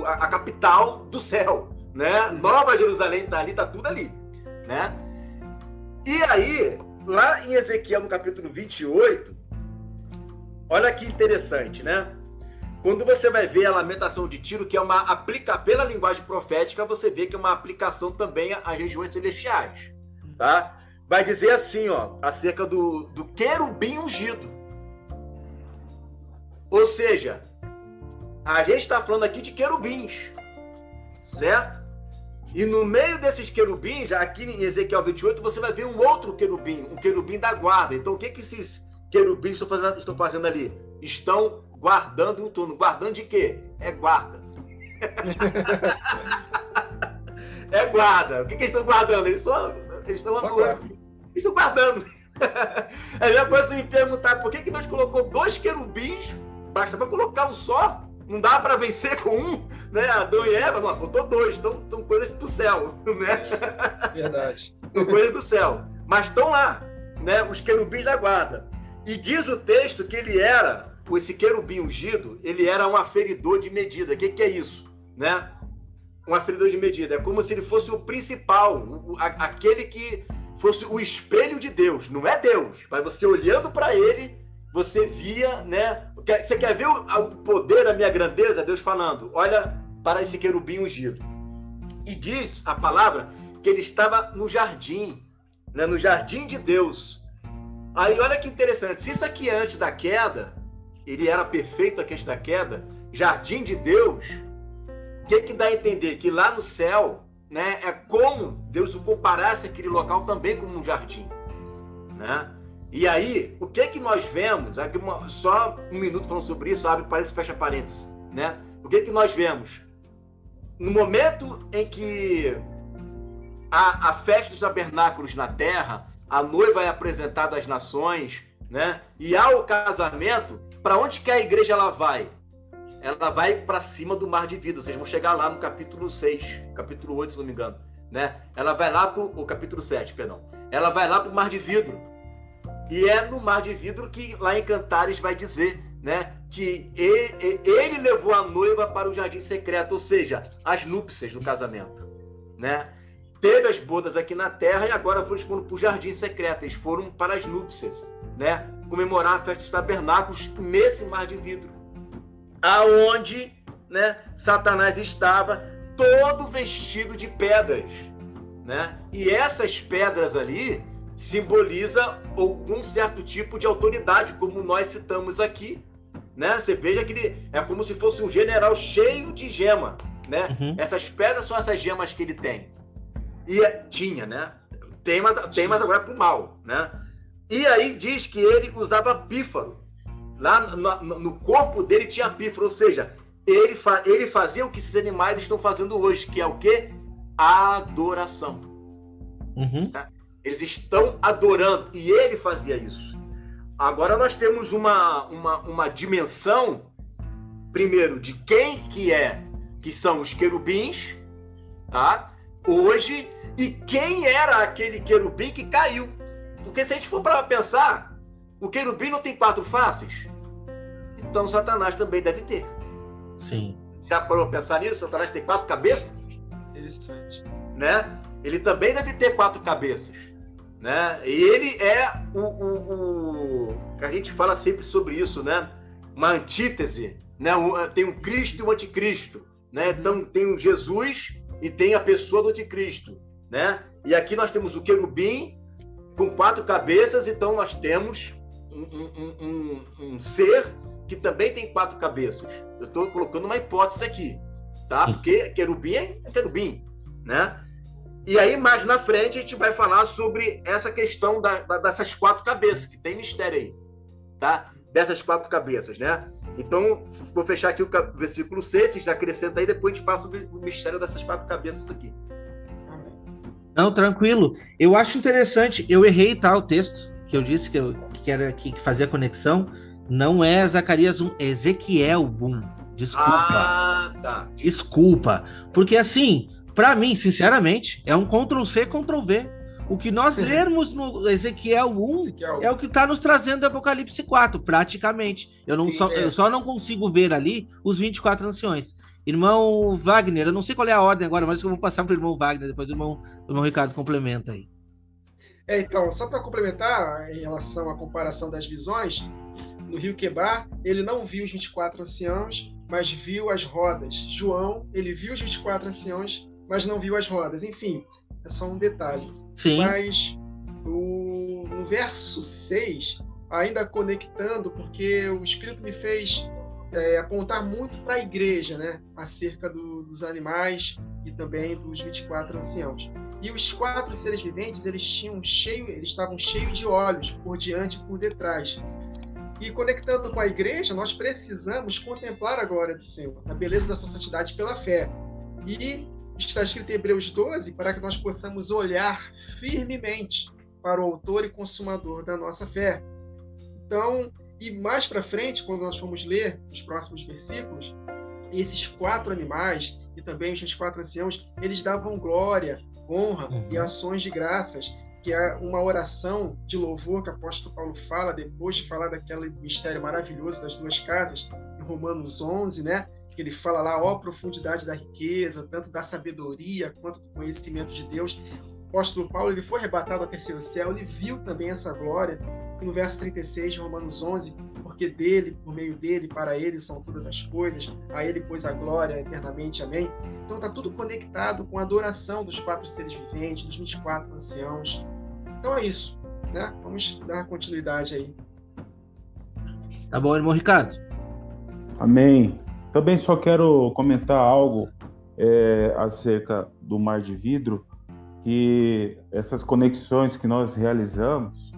a capital do céu, né? Nova Jerusalém está ali, está tudo ali, né? E aí, lá em Ezequiel, no capítulo 28, olha que interessante, né? Quando você vai ver a lamentação de Tiro, que é pela linguagem profética, você vê que é uma aplicação também às regiões celestiais, tá? Vai dizer assim, ó, acerca do querubim ungido. Ou seja, a gente está falando aqui de querubins, certo? E no meio desses querubins, aqui em Ezequiel 28, você vai ver um outro querubim, um querubim da guarda. Então, o que esses querubins estão fazendo ali? Estão guardando o turno. Guardando de quê? É guarda. É guarda. O que eles estão guardando? Eles estão atuando. Estão guardando. É a mesma coisa você me perguntar por que Deus colocou 2 querubins, basta para colocar um só? Não dá para vencer com um, né? Adão e Eva, não, botou 2, então são coisas do céu, né? Verdade. São coisas do céu. Mas estão lá, né? Os querubins da guarda. E diz o texto que esse querubim ungido, ele era um aferidor de medida. O que é isso, né? Um aferidor de medida. É como se ele fosse o principal, aquele que fosse o espelho de Deus. Não é Deus, mas você olhando para ele, você via, né? Você quer ver o poder, a minha grandeza? Deus falando, olha para esse querubim ungido. E diz a palavra que ele estava no jardim, né? No jardim de Deus. Aí olha que interessante, se isso aqui é antes da queda, ele era perfeito aqui antes da queda, jardim de Deus, o que dá a entender? Que lá no céu, né, é como Deus o comparasse aquele local também como um jardim, né? E aí, o que nós vemos? Aqui só um minuto falando sobre isso, abre parênteses, fecha parênteses, né? O que nós vemos? No momento em que a festa dos tabernáculos na terra, a noiva é apresentada às nações, né? E há o casamento, para onde que a igreja ela vai? Ela vai para cima do mar de vidro. Vocês vão chegar lá no capítulo 6, capítulo 8, se não me engano, né? Ela vai lá o capítulo 7, perdão. Ela vai lá para o mar de vidro. E é no mar de vidro que lá em Cantares vai dizer, né, que ele levou a noiva para o jardim secreto, ou seja, as núpcias do casamento, né? Teve as bodas aqui na terra e agora eles foram para o jardim secreto, eles foram para as núpcias, né? Comemorar a festa dos tabernáculos nesse mar de vidro, aonde, né, Satanás estava todo vestido de pedras, né? E essas pedras ali simboliza algum certo tipo de autoridade, como nós citamos aqui, né? Você veja que ele é como se fosse um general cheio de gema, né? Uhum. Essas pedras são essas gemas que ele tem. E tinha, né? Tem, mas agora é pro mal, né? E aí diz que ele usava pífaro. Lá no corpo dele tinha pífaro, ou seja, ele fazia o que esses animais estão fazendo hoje, que é o quê? Adoração. Uhum. Tá? Eles estão adorando, e ele fazia isso. Agora nós temos uma dimensão, primeiro, de quem que são os querubins, tá? Hoje, e quem era aquele querubim que caiu. Porque se a gente for para pensar, o querubim não tem 4 faces? Então Satanás também deve ter. Sim. Já parou para pensar nisso? Satanás tem 4 cabeças? Interessante. Né? Ele também deve ter 4 cabeças. Né? E ele é a gente fala sempre sobre isso, né? Uma antítese, né? Tem um Cristo e um anticristo, né? Então tem um Jesus e tem a pessoa do anticristo, né? E aqui nós temos o querubim com 4 cabeças, então nós temos um ser que também tem 4 cabeças. Eu estou colocando uma hipótese aqui, tá? Porque querubim é querubim, né? E aí, mais na frente, a gente vai falar sobre essa questão dessas 4 cabeças, que tem mistério aí, tá? Dessas 4 cabeças, né? Então, vou fechar aqui o versículo 6, vocês acrescentam aí, depois a gente fala sobre o mistério dessas 4 cabeças aqui. Não, tranquilo. Eu acho interessante, eu errei, tá, o texto, que eu disse que era que fazia conexão, não é Zacarias 1, é Ezequiel 1. Desculpa. Ah, tá. Desculpa. Porque assim, para mim, sinceramente, é um Ctrl-C, Ctrl-V. O que nós lermos no Ezequiel 1 é o que está nos trazendo do Apocalipse 4, praticamente. Eu só não consigo ver ali os 24 anciões. Irmão Wagner, eu não sei qual é a ordem agora, mas eu vou passar para o irmão Wagner, depois o irmão Ricardo complementa aí. Então, só para complementar em relação à comparação das visões, no rio Quebar, ele não viu os 24 anciãos, mas viu as rodas. João, ele viu os 24 anciãos, mas não viu as rodas. Enfim, é só um detalhe. Sim. Mas no verso 6, ainda conectando, porque o Espírito me fez apontar muito para a igreja, né? Acerca dos animais e também dos 24 anciãos. E os 4 seres viventes, eles estavam cheios de olhos, por diante e por detrás. E conectando com a igreja, nós precisamos contemplar a glória do Senhor, a beleza da sua santidade pela fé. E está escrito em Hebreus 12, para que nós possamos olhar firmemente para o autor e consumador da nossa fé. Então, e mais para frente, quando nós formos ler os próximos versículos, esses 4 animais e também os 24 anciãos, eles davam glória, honra e ações de graças, que é uma oração de louvor que o apóstolo Paulo fala, depois de falar daquele mistério maravilhoso das 2 casas, em Romanos 11, né? Que ele fala lá, ó profundidade da riqueza, tanto da sabedoria quanto do conhecimento de Deus. O apóstolo Paulo, ele foi arrebatado ao terceiro céu, ele viu também essa glória, e no verso 36 de Romanos 11, porque dele, por meio dele, para ele são todas as coisas, a ele pois a glória eternamente, amém? Então está tudo conectado com a adoração dos 4 seres viventes, dos 24 anciãos. Então é isso, né? Vamos dar continuidade aí. Tá bom, irmão Ricardo? Amém. Também só quero comentar algo acerca do mar de vidro, que essas conexões que nós realizamos,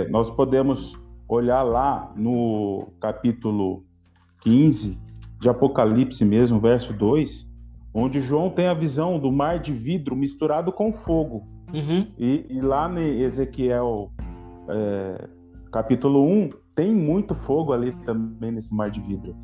nós podemos olhar lá no capítulo 15 de Apocalipse mesmo, verso 2, onde João tem a visão do mar de vidro misturado com fogo. E lá em Ezequiel capítulo 1, tem muito fogo ali também nesse mar de vidro,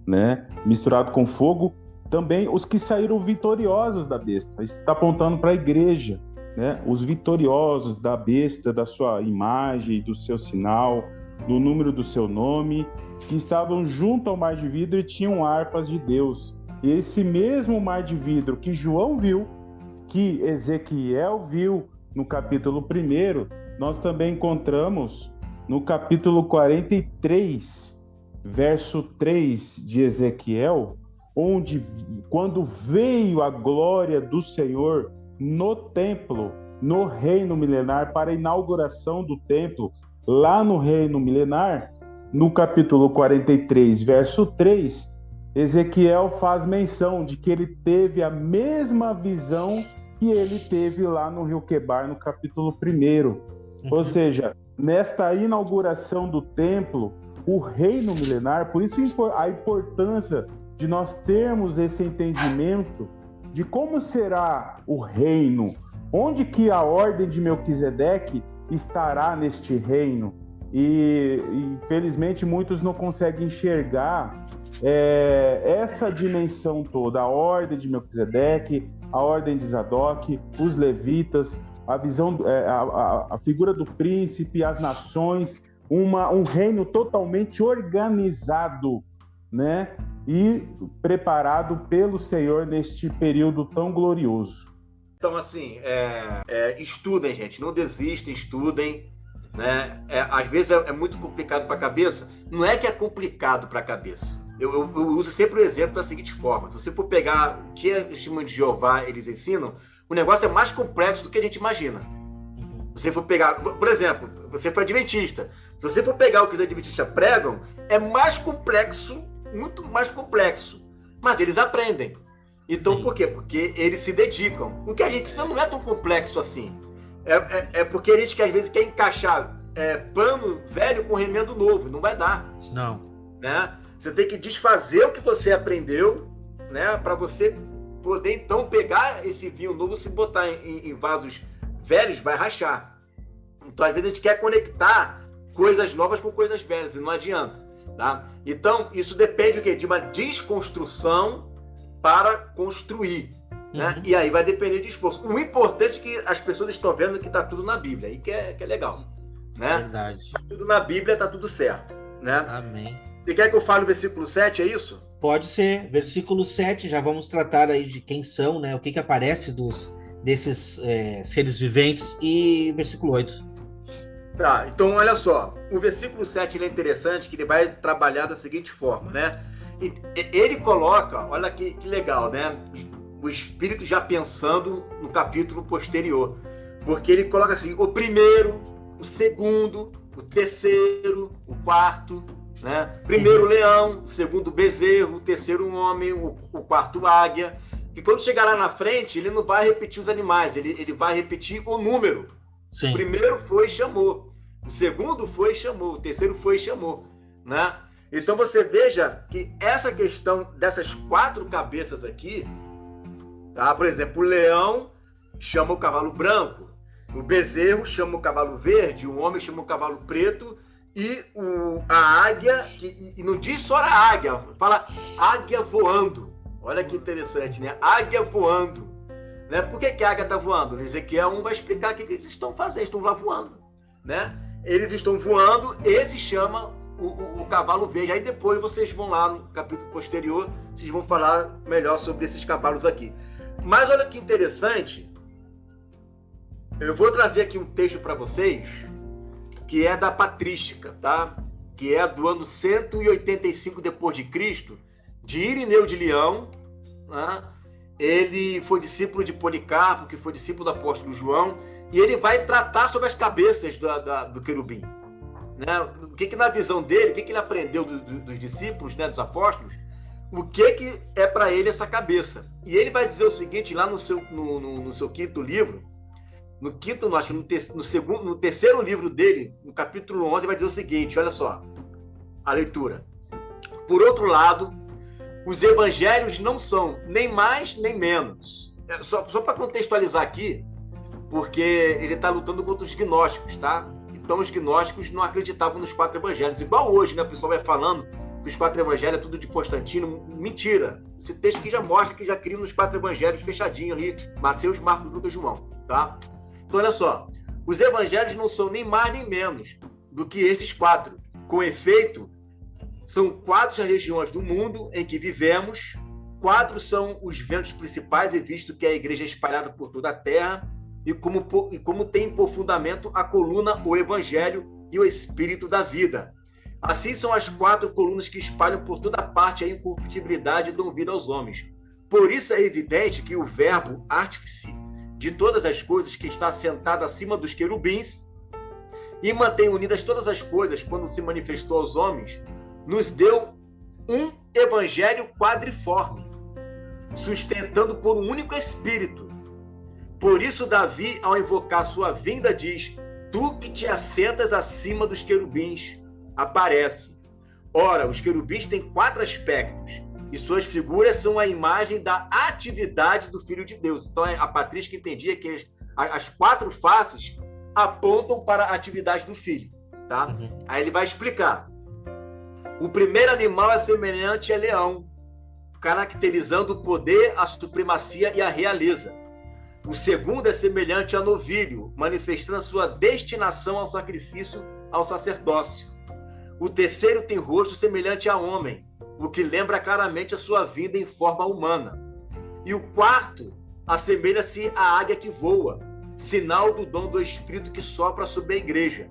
né? Misturado com fogo, também os que saíram vitoriosos da besta. Isso está apontando para a igreja, né? Os vitoriosos da besta, da sua imagem, do seu sinal, do número do seu nome, que estavam junto ao mar de vidro e tinham harpas de Deus. E esse mesmo mar de vidro que João viu, que Ezequiel viu no capítulo 1, nós também encontramos no capítulo 43, verso 3 de Ezequiel, onde, quando veio a glória do Senhor no templo, no reino milenar, para a inauguração do templo, lá no reino milenar, no capítulo 43, verso 3, Ezequiel faz menção de que ele teve a mesma visão que ele teve lá no rio Quebar, no capítulo 1. Ou seja, nesta inauguração do templo, o reino milenar, por isso a importância de nós termos esse entendimento de como será o reino, onde que a ordem de Melquisedeque estará neste reino. E infelizmente muitos não conseguem enxergar essa dimensão toda, a ordem de Melquisedeque, a ordem de Zadok, os levitas, a visão, a figura do príncipe, as nações, um reino totalmente organizado, né? E preparado pelo Senhor neste período tão glorioso. Então, assim, estudem, gente, não desistem, estudem, né? Às vezes é muito complicado para a cabeça. Não é que é complicado para a cabeça. Eu uso sempre o exemplo da seguinte forma: se você for pegar o que a Testemunha de Jeová eles ensinam, o negócio é mais complexo do que a gente imagina. Se você for pegar, por exemplo, você foi adventista. Se você for pegar o que os adventistas pregam, é mais complexo, muito mais complexo. Mas eles aprendem. Então, por quê? Porque eles se dedicam. O que a gente ensina não é tão complexo assim. É porque a gente que às vezes quer encaixar pano velho com remendo novo. Não vai dar. Não. Né? Você tem que desfazer o que você aprendeu, né? Para você poder então pegar esse vinho novo, se botar em vasos velhos, vai rachar. Então, às vezes, a gente quer conectar coisas novas com coisas velhas, e não adianta. Tá? Então, isso depende o quê? De uma desconstrução para construir. né? E aí vai depender de esforço. O importante é que as pessoas estão vendo que está tudo na Bíblia, aí que é legal. Né? Verdade. Tudo na Bíblia, está tudo certo. Né? Amém. Você quer que eu fale o versículo 7, é isso? Pode ser. Versículo 7, já vamos tratar aí de quem são, né? O que aparece desses seres viventes. E versículo 8. Tá, então olha só. O versículo 7 ele é interessante, que ele vai trabalhar da seguinte forma, né? Ele coloca, olha que legal, né? O Espírito já pensando no capítulo posterior. Porque ele coloca assim, o primeiro, o segundo, o terceiro, o quarto, né? Primeiro leão, segundo bezerro, o terceiro homem, o quarto águia. Que quando chegar lá na frente, ele não vai repetir os animais, ele vai repetir o número. Sim. O primeiro foi e chamou, o segundo foi e chamou, o terceiro foi e chamou, né? Então você veja que essa questão dessas 4 cabeças aqui, tá? Por exemplo, o leão chama o cavalo branco, o bezerro chama o cavalo verde, o homem chama o cavalo preto, e a águia, e não diz só a águia, fala águia voando. Olha que interessante, né? Águia voando. Né? Por que a águia está voando? Ezequiel 1 vai explicar o que eles estão fazendo, estão lá voando. Né? Eles estão voando, esse chama o cavalo verde. Aí depois vocês vão lá no capítulo posterior, vocês vão falar melhor sobre esses cavalos aqui. Mas olha que interessante, eu vou trazer aqui um texto para vocês, que é da patrística, tá? Que é do ano 185 depois de Cristo, de Irineu de Leão, né? Ele foi discípulo de Policarpo, que foi discípulo do apóstolo João, e ele vai tratar sobre as cabeças do querubim. Né? O que na visão dele, o que ele aprendeu dos discípulos, né, dos apóstolos, o que é para ele essa cabeça. E ele vai dizer o seguinte, lá no seu quinto livro, no terceiro livro dele, no capítulo 11, vai dizer o seguinte, olha só, a leitura. Por outro lado, os evangelhos não são nem mais nem menos. Só para contextualizar aqui, porque ele está lutando contra os gnósticos, tá? Então os gnósticos não acreditavam nos 4 evangelhos. Igual hoje, né? O pessoal vai falando que os 4 evangelhos é tudo de Constantino. Mentira! Esse texto aqui já mostra que já criam nos 4 evangelhos fechadinho ali. Mateus, Marcos, Lucas e João, tá? Então olha só. Os evangelhos não são nem mais nem menos do que esses 4. Com efeito, são 4 as regiões do mundo em que vivemos, 4 são os ventos principais, e visto que a igreja é espalhada por toda a terra, e como tem por fundamento a coluna, o evangelho e o espírito da vida. Assim são as 4 colunas que espalham por toda parte a incorruptibilidade e dão vida aos homens. Por isso é evidente que o verbo artífice de todas as coisas, que está sentado acima dos querubins e mantém unidas todas as coisas quando se manifestou aos homens, nos deu um evangelho quadriforme, sustentando por um único Espírito. Por isso Davi, ao invocar sua vinda, diz: tu que te assentas acima dos querubins, aparece. Ora, os querubins têm 4 aspectos, e suas figuras são a imagem da atividade do Filho de Deus. Então a patrística entendia que as 4 faces apontam para a atividade do Filho. Tá? Uhum. Aí ele vai explicar. O primeiro animal é semelhante a leão, caracterizando o poder, a supremacia e a realeza. O segundo é semelhante a novilho, manifestando a sua destinação ao sacrifício, ao sacerdócio. O terceiro tem rosto semelhante a homem, o que lembra claramente a sua vida em forma humana. E o quarto assemelha-se à águia que voa, sinal do dom do Espírito que sopra sobre a igreja.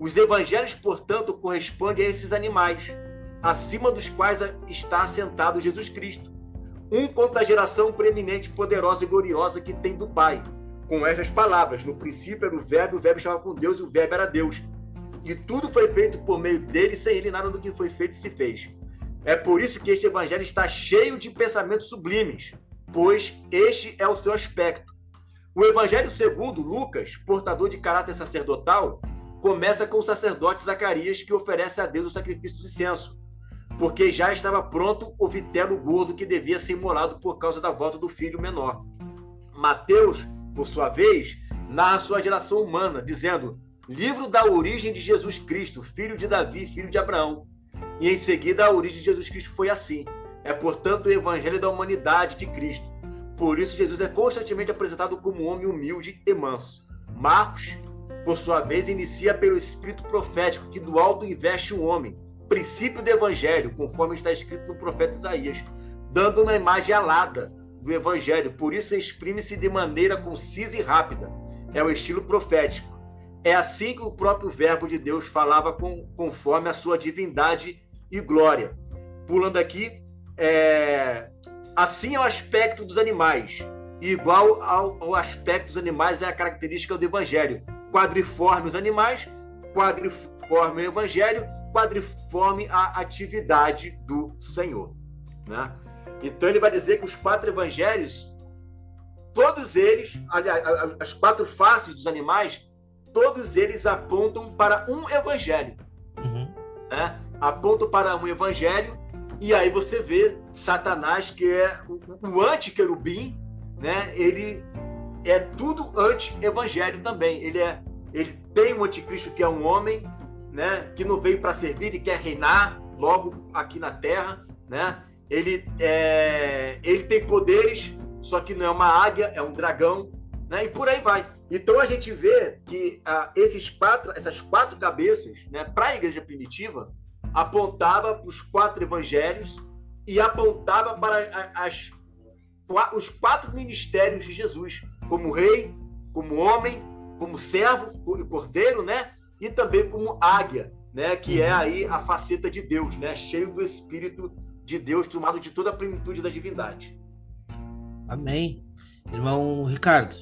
Os evangelhos, portanto, correspondem a esses animais, acima dos quais está assentado Jesus Cristo. Um conta a geração preeminente, poderosa e gloriosa que tem do Pai. Com estas palavras: no princípio era o verbo estava com Deus e o verbo era Deus. E tudo foi feito por meio dele, sem ele nada do que foi feito se fez. É por isso que este evangelho está cheio de pensamentos sublimes, pois este é o seu aspecto. O evangelho segundo Lucas, portador de caráter sacerdotal, começa com o sacerdote Zacarias, que oferece a Deus o sacrifício de incenso, porque já estava pronto o vitelo gordo que devia ser imolado por causa da volta do filho menor. Mateus, por sua vez, narra sua geração humana, dizendo: livro da origem de Jesus Cristo, filho de Davi, filho de Abraão. E em seguida a origem de Jesus Cristo foi assim. É, portanto, o evangelho da humanidade de Cristo. por isso Jesus é constantemente apresentado como um homem humilde e manso. Marcos, por sua vez, inicia pelo espírito profético que do alto investe o homem, princípio do evangelho, conforme está escrito no profeta Isaías, dando uma imagem alada do evangelho, por isso exprime-se de maneira concisa e rápida. É o estilo profético. É assim que o próprio verbo de Deus falava conforme a sua divindade e glória. Pulando aqui, assim é o aspecto dos animais, e igual ao aspecto dos animais é a característica do evangelho. Quadriforme os animais, quadriforme o evangelho, quadriforme a atividade do Senhor, né? Então ele vai dizer que os 4 evangelhos, todos eles, aliás, as 4 faces dos animais, todos eles apontam para um evangelho, né? Apontam para um evangelho, e aí você vê Satanás, que é o anti-querubim, né? Ele é tudo anti-evangelho também. Ele tem um anticristo que é um homem, né? Que não veio para servir e quer reinar logo aqui na terra, né? Ele tem poderes, só que não é uma águia, é um dragão, né? E por aí vai. Então a gente vê que essas 4 cabeças, né, para a igreja primitiva, apontava para os 4 evangelhos e apontava para os 4 ministérios de Jesus, como rei, como homem, como servo e cordeiro, né? E também como águia, né? Que é aí a faceta de Deus, né? Cheio do Espírito de Deus, tomado de toda a plenitude da divindade. Amém. Irmão Ricardo.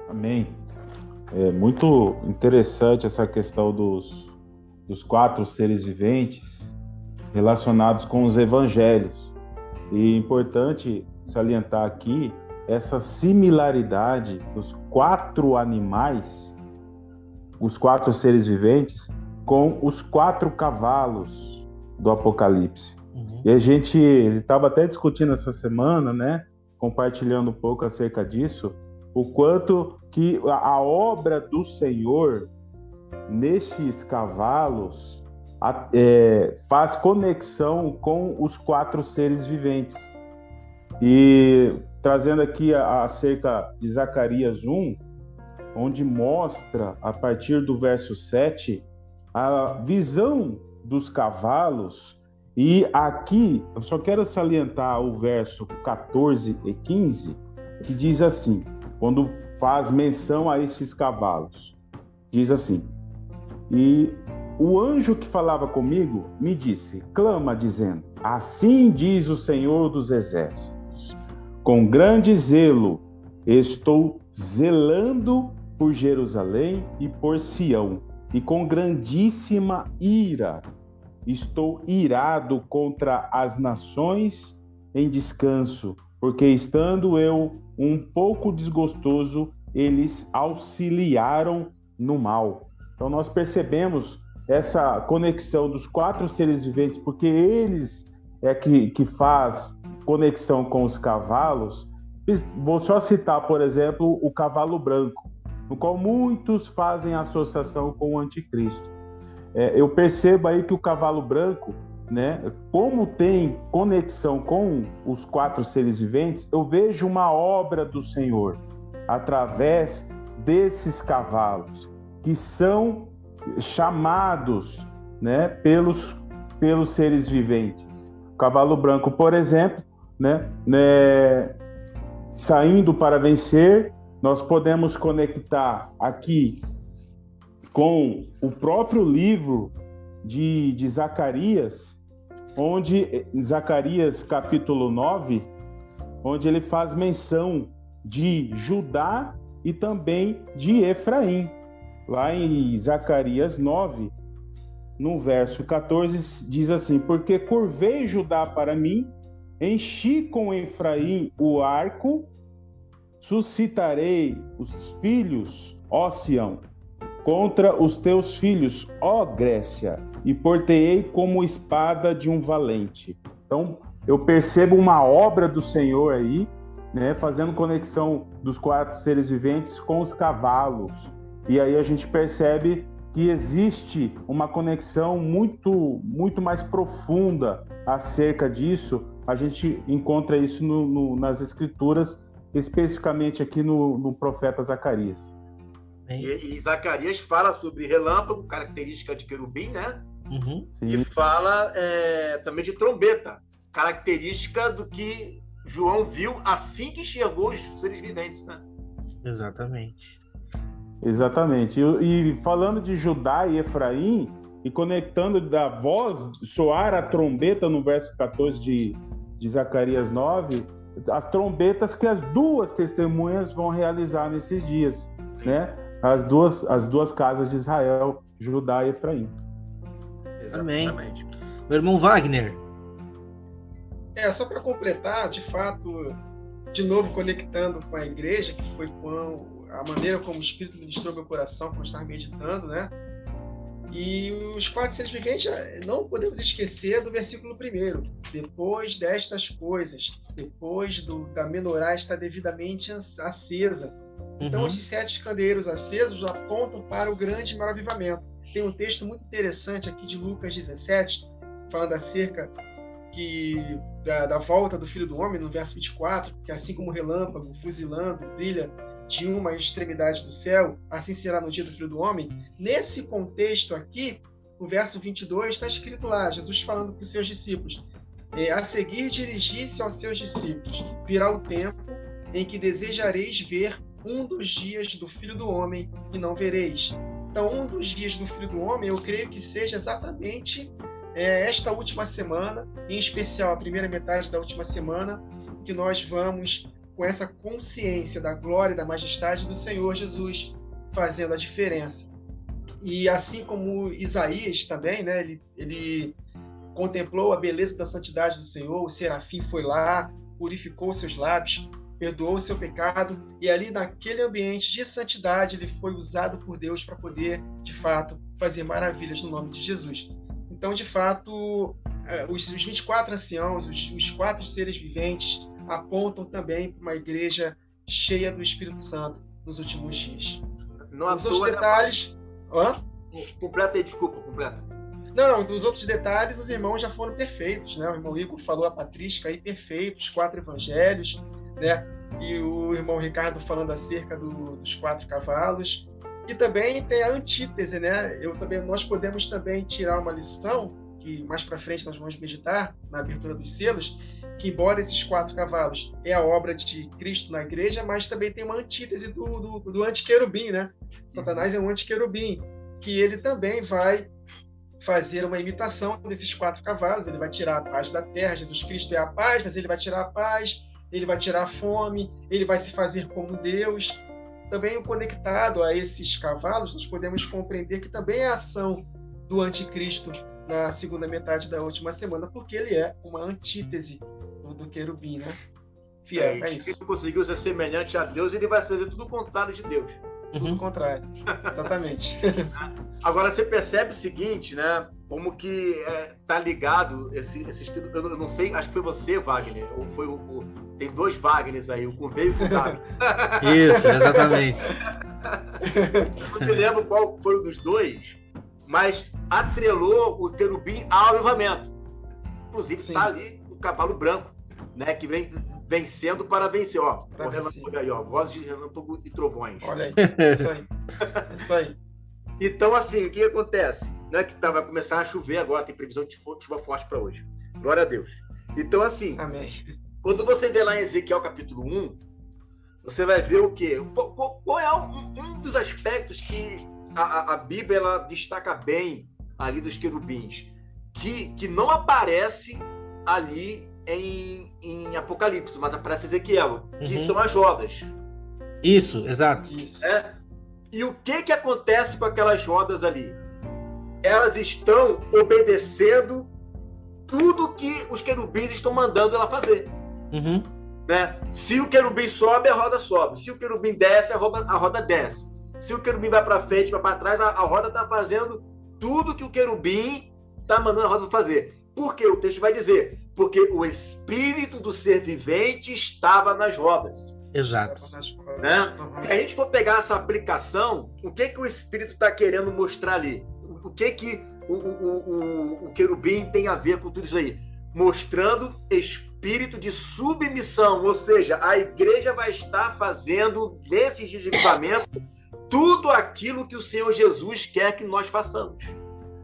Amém. É muito interessante essa questão dos 4 seres viventes relacionados com os evangelhos. E é importante salientar aqui essa similaridade dos 4 animais, os 4 seres viventes, com os 4 cavalos do Apocalipse. E a gente estava até discutindo essa semana, né, compartilhando um pouco acerca disso, o quanto que a obra do Senhor nestes cavalos faz conexão com os 4 seres viventes. E trazendo aqui acerca de Zacarias 1, onde mostra, a partir do verso 7, a visão dos cavalos. E aqui eu só quero salientar o verso 14 e 15, que diz assim, quando faz menção a esses cavalos, diz assim: e o anjo que falava comigo me disse, clama dizendo, assim diz o Senhor dos Exércitos, com grande zelo estou zelando por Jerusalém e por Sião, e com grandíssima ira estou irado contra as nações em descanso, porque estando eu um pouco desgostoso, eles auxiliaram no mal. Então nós percebemos essa conexão dos 4 seres viventes, porque eles que faz conexão com os cavalos. Vou só citar, por exemplo, o cavalo branco, no qual muitos fazem associação com o anticristo. Eu percebo aí que o cavalo branco, né, como tem conexão com os 4 seres viventes, eu vejo uma obra do Senhor através desses cavalos, que são chamados, né, pelos seres viventes. O cavalo branco, por exemplo, né, saindo para vencer, nós podemos conectar aqui com o próprio livro de Zacarias, onde Zacarias capítulo 9, onde ele faz menção de Judá e também de Efraim. Lá em Zacarias 9, no verso 14, diz assim: porque curvei Judá para mim, enchi com Efraim o arco, suscitarei os filhos, ó Sião, contra os teus filhos, ó Grécia, e portei como espada de um valente. Então, eu percebo uma obra do Senhor aí, né, fazendo conexão dos 4 seres viventes com os cavalos. E aí a gente percebe que existe uma conexão muito, muito mais profunda acerca disso, a gente encontra isso nas Escrituras, especificamente aqui no profeta Zacarias. E Zacarias fala sobre relâmpago, característica de querubim, né? Uhum. E fala também de trombeta, característica do que João viu assim que enxergou os seres viventes, né? Exatamente. E falando de Judá e Efraim, e conectando da voz soar a trombeta no verso 14 de Zacarias 9, as trombetas que as duas testemunhas vão realizar nesses dias, né? As duas casas de Israel, Judá e Efraim. Exatamente. Meu irmão Wagner. Só para completar, de fato, de novo conectando com a igreja, que foi a maneira como o Espírito ministrou meu coração quando eu estava meditando, né? E os 4 seres viventes, não podemos esquecer do versículo 1. Depois destas coisas, depois da menorá está devidamente acesa. Então, esses 7 candeeiros acesos apontam para o grande maior avivamento. Tem um texto muito interessante aqui de Lucas 17, falando acerca da volta do Filho do Homem, no verso 24, que assim como o relâmpago fuzilando brilha de uma extremidade do céu, assim será no dia do Filho do Homem. Nesse contexto aqui, no verso 22, está escrito lá, Jesus falando para os seus discípulos, a seguir dirigir-se aos seus discípulos, virá o tempo em que desejareis ver um dos dias do Filho do Homem e não vereis. Então, um dos dias do Filho do Homem, eu creio que seja exatamente esta última semana, em especial a primeira metade da última semana, que nós vamos com essa consciência da glória e da majestade do Senhor Jesus fazendo a diferença. E assim como Isaías também, né, ele contemplou a beleza da santidade do Senhor, o serafim foi lá, purificou seus lábios, perdoou o seu pecado, e ali naquele ambiente de santidade ele foi usado por Deus para poder, de fato, fazer maravilhas no nome de Jesus. Então, de fato, os 24 anciãos, os 4 seres viventes, apontam também para uma igreja cheia do Espírito Santo nos últimos dias. Os outros detalhes... Completa aí, desculpa, completa. Não, dos outros detalhes, os irmãos já foram perfeitos, né? O irmão Igor falou a patrística aí, perfeito, os 4 evangelhos, né? E o irmão Ricardo falando acerca dos 4 cavalos. E também tem a antítese, né? Nós podemos também tirar uma lição, que mais para frente nós vamos meditar, na abertura dos selos, que embora esses 4 cavalos é a obra de Cristo na igreja, mas também tem uma antítese do antiquerubim, né? Satanás é um antiquerubim, que ele também vai fazer uma imitação desses 4 cavalos, ele vai tirar a paz da terra, Jesus Cristo é a paz, mas ele vai tirar a paz, ele vai tirar a fome, ele vai se fazer como Deus. Também conectado a esses cavalos, nós podemos compreender que também é a ação do anticristo na segunda metade da última semana, porque ele é uma antítese do querubim, né? Fiel, é isso. Se ele conseguiu ser semelhante a Deus, ele vai fazer tudo o contrário de Deus. Tudo o contrário, exatamente. Agora, você percebe o seguinte, né? Como que tá ligado esse eu não sei, acho que foi você, Wagner, ou foi tem 2 Wagners aí, o Curveio e o Gabi. Isso, exatamente. Eu não me lembro qual foi o dos 2, mas atrelou o querubim ao avivamento. Inclusive, está ali o cavalo branco, né? Que vem vencendo para vencer. Ó, o relâmpago aí, ó, vozes de relâmpago e trovões. Olha aí, isso aí. Isso aí. Então, assim, o que acontece? Não é que vai começar a chover agora, tem previsão de chuva forte para hoje. Glória a Deus. Então, assim, amém. Quando você vê lá em Ezequiel capítulo 1, você vai ver o quê? Qual é um dos aspectos que a Bíblia ela destaca bem ali dos querubins, que não aparece ali em Apocalipse, mas aparece em Ezequiel, que são as rodas. Isso, exato. Isso. E o que acontece com aquelas rodas ali? Elas estão obedecendo tudo que os querubins estão mandando ela fazer. Né? Se o querubim sobe, a roda sobe. Se o querubim desce, a roda desce. Se o querubim vai para frente, vai para trás, a roda está fazendo tudo que o querubim está mandando a roda fazer. Por quê? O texto vai dizer, porque o espírito do ser vivente estava nas rodas. Exato. Né? Se a gente for pegar essa aplicação, o que o espírito está querendo mostrar ali? O que o querubim tem a ver com tudo isso aí? Mostrando espírito espírito de submissão, ou seja, a igreja vai estar fazendo, nesses dias de avivamento, tudo aquilo que o Senhor Jesus quer que nós façamos.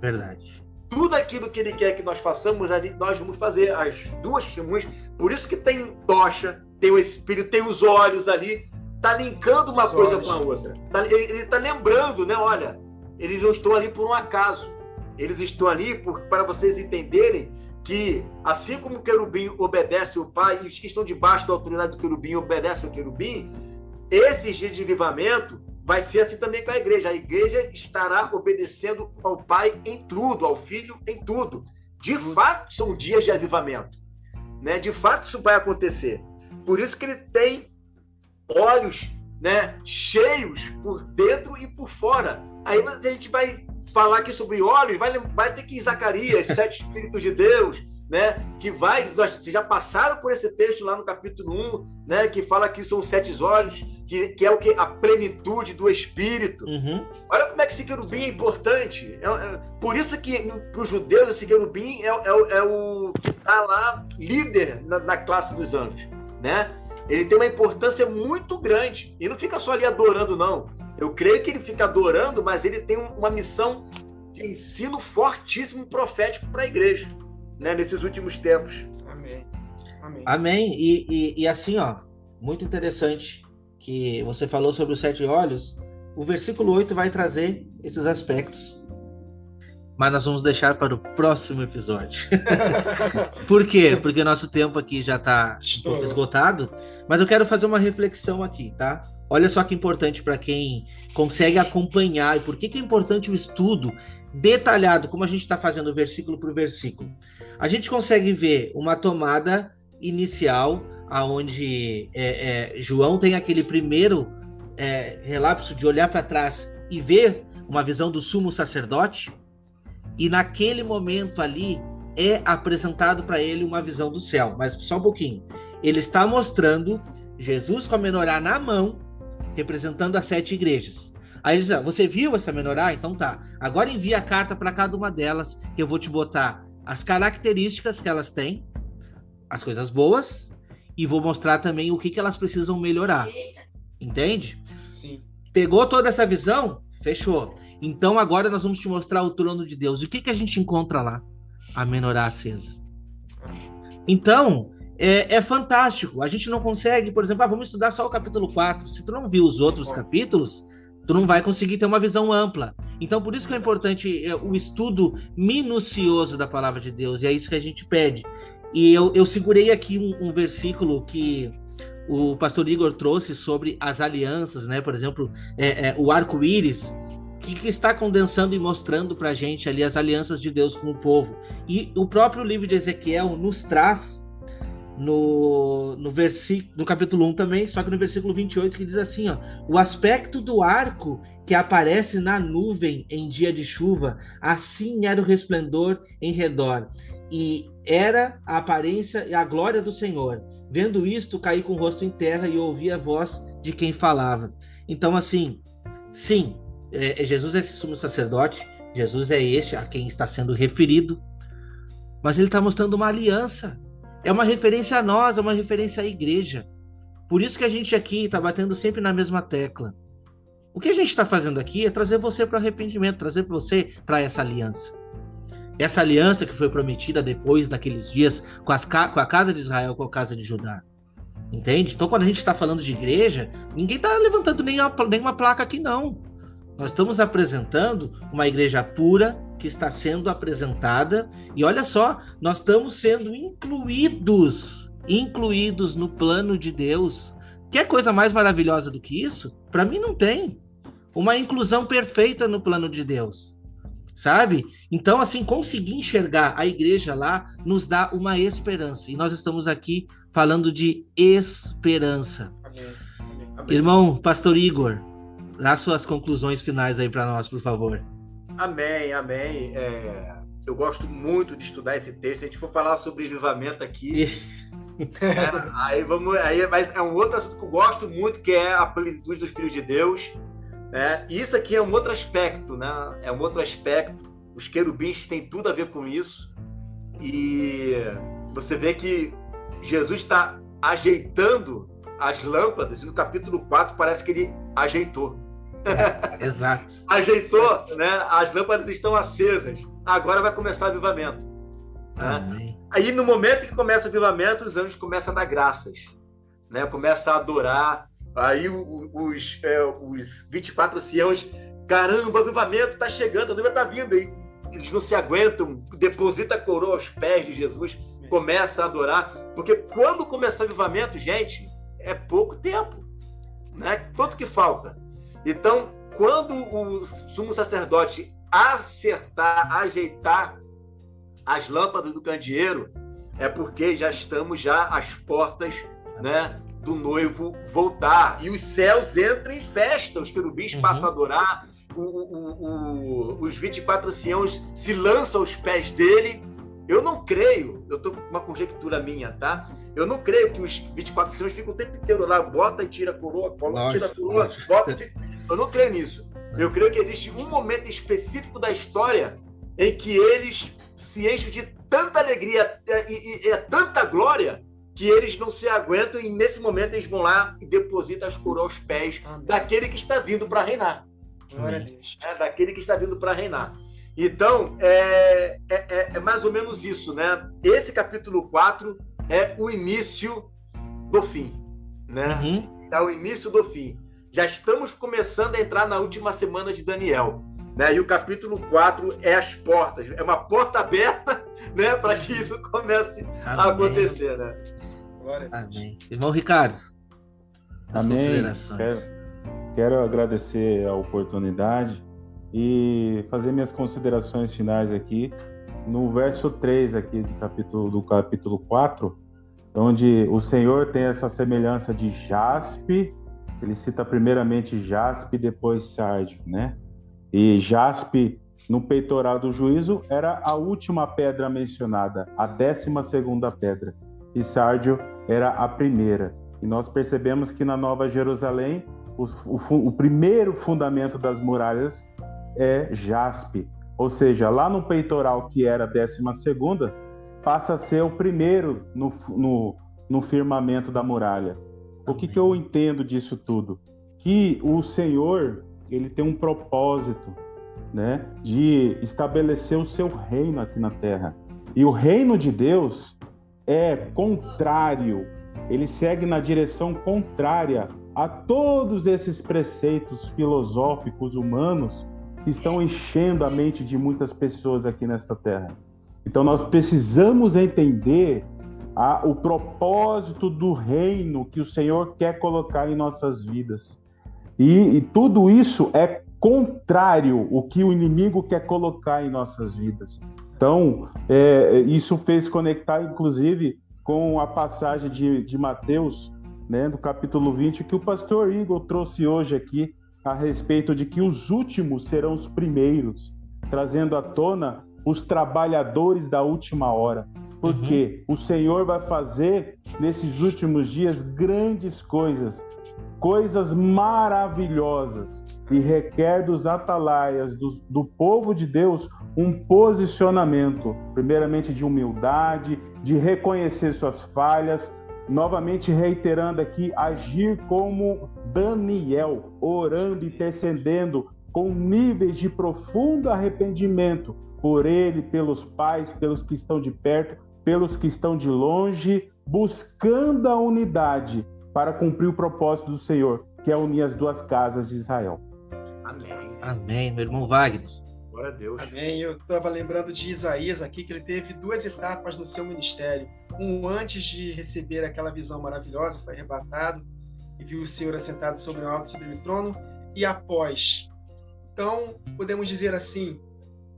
Verdade. Tudo aquilo que Ele quer que nós façamos, nós vamos fazer, as duas testemunhas. Por isso que tem tocha, tem o Espírito, tem os olhos ali, está linkando uma coisa com a outra. Ele está lembrando, né? Olha, eles não estão ali por um acaso. Eles estão ali para vocês entenderem que, assim como o querubim obedece ao Pai, e os que estão debaixo da autoridade do querubim obedecem ao querubim, esses dias de avivamento vai ser assim também com a igreja. A igreja estará obedecendo ao Pai em tudo, ao Filho em tudo. De fato, são dias de avivamento, né? De fato, isso vai acontecer. Por isso que ele tem olhos, né, cheios por dentro e por fora. Aí a gente vai falar aqui sobre olhos, vai ter que ir em Zacarias, 7 Espíritos de Deus, né? Que vocês já passaram por esse texto lá no capítulo 1, né? Que fala que são 7 olhos, que é o que? A plenitude do Espírito. Uhum. Olha como é que esse querubim é importante. Por isso que para os judeus esse querubim é o que está lá líder na classe dos anjos, né? Ele tem uma importância muito grande. E não fica só ali adorando, não. Eu creio que ele fica adorando, mas ele tem uma missão de ensino fortíssimo profético para a igreja, né, nesses últimos tempos. Amém. Amém. Amém. E assim, ó, muito interessante que você falou sobre os 7 olhos. O versículo 8 vai trazer esses aspectos. Mas nós vamos deixar para o próximo episódio. Por quê? Porque nosso tempo aqui já está esgotado. Mas eu quero fazer uma reflexão aqui, tá? Olha só que importante para quem consegue acompanhar. E por que é importante o estudo detalhado, como a gente está fazendo versículo por versículo. A gente consegue ver uma tomada inicial, onde João tem aquele primeiro relapso de olhar para trás e ver uma visão do sumo sacerdote. E naquele momento ali é apresentado para ele uma visão do céu. Mas só um pouquinho. Ele está mostrando Jesus com a menorá na mão, representando as 7 igrejas. Aí ele diz, você viu essa menorá? Então tá. Agora envia a carta para cada uma delas, que eu vou te botar as características que elas têm, as coisas boas, e vou mostrar também o que elas precisam melhorar. Entende? Sim. Pegou toda essa visão? Fechou. Então agora nós vamos te mostrar o trono de Deus. E o que a gente encontra lá? A menorá acesa. Então, é fantástico. A gente não consegue, por exemplo, vamos estudar só o capítulo 4. Se tu não viu os outros capítulos, tu não vai conseguir ter uma visão ampla. Então, por isso que é importante o estudo minucioso da palavra de Deus. E é isso que a gente pede. E eu segurei aqui um versículo que o pastor Igor trouxe sobre as alianças, né? Por exemplo, o arco-íris, que está condensando e mostrando para a gente ali as alianças de Deus com o povo. E o próprio livro de Ezequiel nos traz no capítulo 1 também, só que no versículo 28, que diz assim, ó, o aspecto do arco que aparece na nuvem em dia de chuva, assim era o resplendor em redor, e era a aparência e a glória do Senhor. Vendo isto, caí com o rosto em terra e ouvi a voz de quem falava. Então, assim, sim, Jesus é esse sumo sacerdote, Jesus é este a quem está sendo referido, mas ele está mostrando uma aliança. É uma referência a nós, é uma referência à igreja. Por isso que a gente aqui está batendo sempre na mesma tecla. O que a gente está fazendo aqui é trazer você para o arrependimento, trazer você para essa aliança. Essa aliança que foi prometida depois daqueles dias com a casa de Israel, com a casa de Judá. Entende? Então, quando a gente está falando de igreja, ninguém está levantando nenhuma placa aqui, não. Nós estamos apresentando uma igreja pura que está sendo apresentada, e olha só, nós estamos sendo incluídos no plano de Deus. Quer coisa mais maravilhosa do que isso? Para mim não tem. Uma inclusão perfeita no plano de Deus, sabe? Então, assim, conseguir enxergar a igreja lá nos dá uma esperança, e nós estamos aqui falando de esperança. Amém. Irmão, pastor Igor, dá suas conclusões finais aí para nós, por favor. Amém. Eu gosto muito de estudar esse texto. Se a gente for falar sobre avivamento aqui, aí é um outro assunto que eu gosto muito, que é a plenitude dos filhos de Deus. Né? E isso aqui é um outro aspecto, né? É um outro aspecto. Os querubins têm tudo a ver com isso. E você vê que Jesus está ajeitando as lâmpadas, e no capítulo 4 parece que ele ajeitou. Exato. Ajeitou, né? As lâmpadas estão acesas. Agora vai começar o avivamento. Né? Aí, no momento que começa o avivamento, os anjos começam a dar graças, né? Começam a adorar. Aí os 24 anciãos, caramba, o avivamento está chegando, a noiva está vindo. Aí eles não se aguentam, deposita a coroa aos pés de Jesus, começa a adorar. Porque quando começar o avivamento, gente, é pouco tempo, né? Quanto que falta? Então, quando o sumo sacerdote ajeitar as lâmpadas do candeeiro, é porque já estamos às portas, né, do noivo voltar. E os céus entram em festa, os querubins passam a adorar, os 24 anciãos se lançam aos pés dele. Eu não creio, eu estou com uma conjectura minha, tá? Eu não creio que os 24 anciãos ficam o tempo inteiro lá, bota e tira a coroa, tira a coroa, bota e tira... Eu não creio nisso. Eu creio que existe um momento específico da história em que eles se enchem de tanta alegria e tanta glória que eles não se aguentam, e nesse momento eles vão lá e depositam as coroas aos pés daquele que está vindo para reinar. Glória a Deus. Daquele que está vindo para reinar. Então, é mais ou menos isso, né? Esse capítulo 4 é o início do fim, né? É o início do fim. Já estamos começando a entrar na última semana de Daniel, né? E o capítulo 4 é as portas, é uma porta aberta, né? Para que isso comece a acontecer, né? Glória a Deus. Amém. Irmão Ricardo, as considerações. Quero agradecer a oportunidade e fazer minhas considerações finais aqui no verso 3 aqui do capítulo 4, onde o Senhor tem essa semelhança de jaspe. Ele cita primeiramente jaspe, depois sárdio, né? E jaspe, no peitoral do juízo, era a última pedra mencionada, a 12ª pedra. E sárdio era a primeira. E nós percebemos que na Nova Jerusalém, o primeiro fundamento das muralhas é jaspe. Ou seja, lá no peitoral, que era a 12ª, passa a ser o primeiro no firmamento da muralha. O que eu entendo disso tudo? Que o Senhor, ele tem um propósito, né, de estabelecer o seu reino aqui na terra. E o reino de Deus é contrário, ele segue na direção contrária a todos esses preceitos filosóficos humanos que estão enchendo a mente de muitas pessoas aqui nesta terra. Então nós precisamos entender o propósito do reino que o Senhor quer colocar em nossas vidas. E tudo isso é contrário ao que o inimigo quer colocar em nossas vidas. Então, isso fez conectar, inclusive, com a passagem de Mateus, né, do capítulo 20, que o pastor Igor trouxe hoje aqui, a respeito de que os últimos serão os primeiros, trazendo à tona os trabalhadores da última hora. Porque o Senhor vai fazer, nesses últimos dias, grandes coisas maravilhosas, e requer dos atalaias, do povo de Deus, um posicionamento, primeiramente de humildade, de reconhecer suas falhas, novamente reiterando aqui, agir como Daniel, orando, intercedendo, com níveis de profundo arrependimento, por ele, pelos pais, pelos que estão de perto, pelos que estão de longe, buscando a unidade para cumprir o propósito do Senhor, que é unir as duas casas de Israel. Amém. Amém, meu irmão Wagner. Glória a Deus. Amém. Eu estava lembrando de Isaías aqui, que ele teve 2 etapas no seu ministério. Antes de receber aquela visão maravilhosa, foi arrebatado e viu o Senhor assentado sobre um alto sublime trono, e após. Então, podemos dizer assim,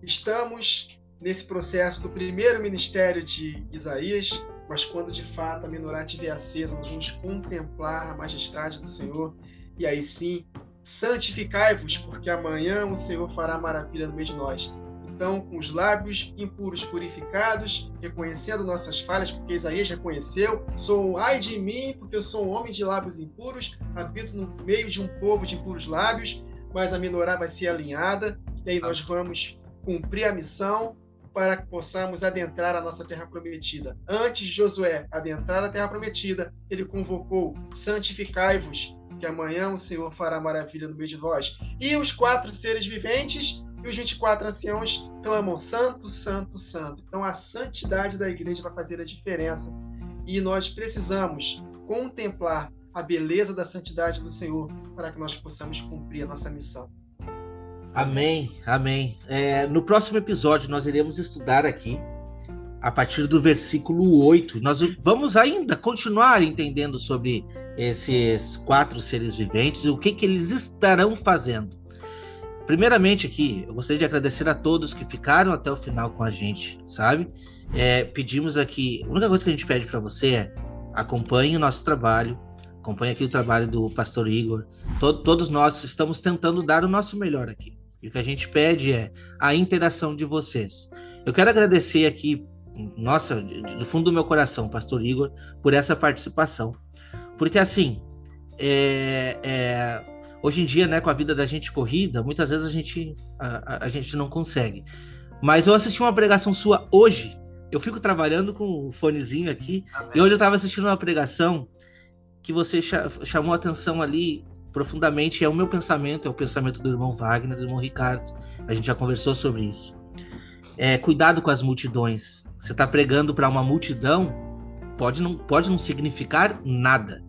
estamos nesse processo do primeiro ministério de Isaías, mas quando de fato a menorá estiver acesa, nós vamos contemplar a majestade do Senhor, e aí sim, santificai-vos, porque amanhã o Senhor fará maravilha no meio de nós. Então, com os lábios impuros purificados, reconhecendo nossas falhas, porque Isaías reconheceu, sou ai de mim, porque eu sou um homem de lábios impuros, habito no meio de um povo de impuros lábios, mas a menorá vai ser alinhada, e aí nós vamos cumprir a missão, para que possamos adentrar a nossa terra prometida. Antes de Josué adentrar a terra prometida, ele convocou: santificai-vos, que amanhã o Senhor fará maravilha no meio de vós. E os 4 seres viventes e os 24 anciãos clamam: santo, santo, santo. Então a santidade da igreja vai fazer a diferença. E nós precisamos contemplar a beleza da santidade do Senhor para que nós possamos cumprir a nossa missão. Amém, amém. No próximo episódio nós iremos estudar aqui a partir do versículo 8. Nós vamos ainda continuar entendendo sobre esses 4 seres viventes e o que eles estarão fazendo. Primeiramente aqui, eu gostaria de agradecer a todos que ficaram até o final com a gente, sabe? Pedimos aqui, a única coisa que a gente pede para você é: acompanhe o nosso trabalho, acompanhe aqui o trabalho do pastor Igor. Todos nós estamos tentando dar o nosso melhor aqui. E o que a gente pede é a interação de vocês. Eu quero agradecer aqui, nossa, do fundo do meu coração, pastor Igor, por essa participação. Porque assim, hoje em dia, né, com a vida da gente corrida, muitas vezes a gente não consegue. Mas eu assisti uma pregação sua hoje. Eu fico trabalhando com o fonezinho aqui. Amém. E hoje eu estava assistindo uma pregação que você chamou a atenção ali profundamente. É o meu pensamento, é o pensamento do irmão Wagner, do irmão Ricardo. A gente já conversou sobre isso. Cuidado com as multidões. Você está pregando para uma multidão, pode não significar nada.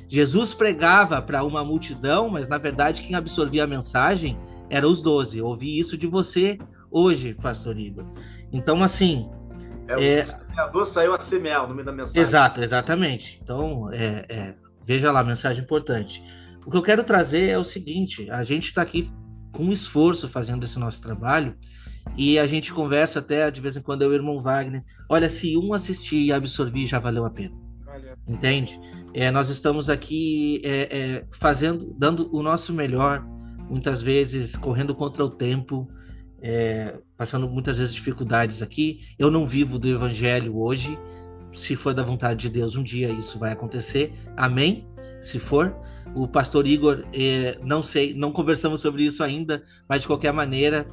Jesus pregava para uma multidão, mas na verdade quem absorvia a mensagem eram os 12. Eu ouvi isso de você hoje, pastor Igor. Então, assim... O semeador saiu a semear, o nome da mensagem. Exatamente. Então, veja lá, mensagem importante. O que eu quero trazer é o seguinte: a gente está aqui com esforço fazendo esse nosso trabalho e a gente conversa até de vez em quando, eu e o irmão Wagner. Olha, se um assistir e absorver, já valeu a pena. Entende? Nós estamos aqui dando o nosso melhor, muitas vezes correndo contra o tempo, passando muitas vezes dificuldades aqui. Eu não vivo do evangelho hoje. Se for da vontade de Deus, um dia isso vai acontecer. Amém? Se for. O pastor Igor, não sei, não conversamos sobre isso ainda, mas de qualquer maneira,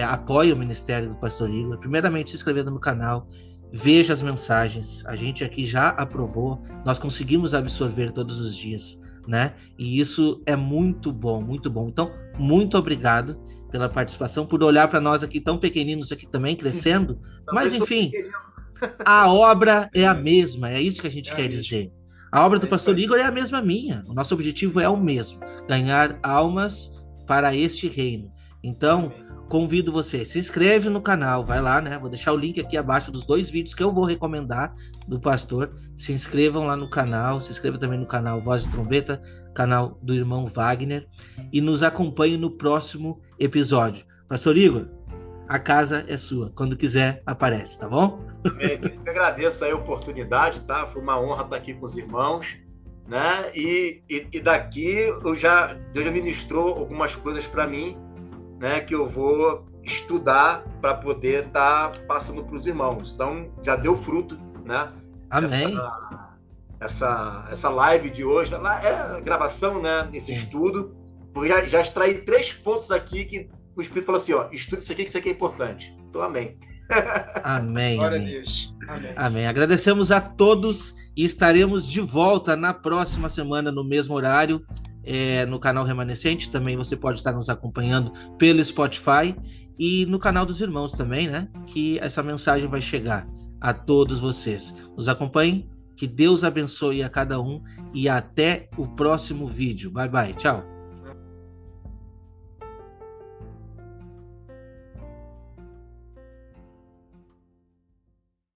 apoie o ministério do pastor Igor. Primeiramente, se inscrevendo no canal, veja as mensagens. A gente aqui já aprovou, nós conseguimos absorver todos os dias, né? E isso é muito bom, muito bom. Então, muito obrigado pela participação, por olhar para nós aqui tão pequeninos aqui também, crescendo. Mas, enfim, a obra é a mesma, é isso que a gente quer dizer. A obra do pastor Igor é a mesma minha. O nosso objetivo é o mesmo: ganhar almas para este reino. Então, convido você, se inscreve no canal, vai lá, né? Vou deixar o link aqui abaixo dos 2 vídeos que eu vou recomendar do pastor. Se inscrevam lá no canal, se inscreva também no canal Voz de Trombeta, canal do irmão Wagner, e nos acompanhe no próximo episódio. Pastor Igor, a casa é sua. Quando quiser, aparece, tá bom? Eu agradeço aí a oportunidade, tá? Foi uma honra estar aqui com os irmãos, né? E daqui Deus já ministrou algumas coisas para mim, né? Que eu vou estudar para poder estar passando para os irmãos. Então, já deu fruto, né? Amém. Essa live de hoje, a gravação, né? Esse estudo. Eu já extraí 3 pontos aqui que o Espírito falou assim: estude isso aqui, que isso aqui é importante. Então, amém. Amém. Glória amém. a Deus. Amém. Amém. Agradecemos a todos e estaremos de volta na próxima semana, no mesmo horário, no canal Remanescente. Também você pode estar nos acompanhando pelo Spotify e no canal dos irmãos também, né? Que essa mensagem vai chegar a todos vocês. Nos acompanhem, que Deus abençoe a cada um e até o próximo vídeo. Bye, bye. Tchau.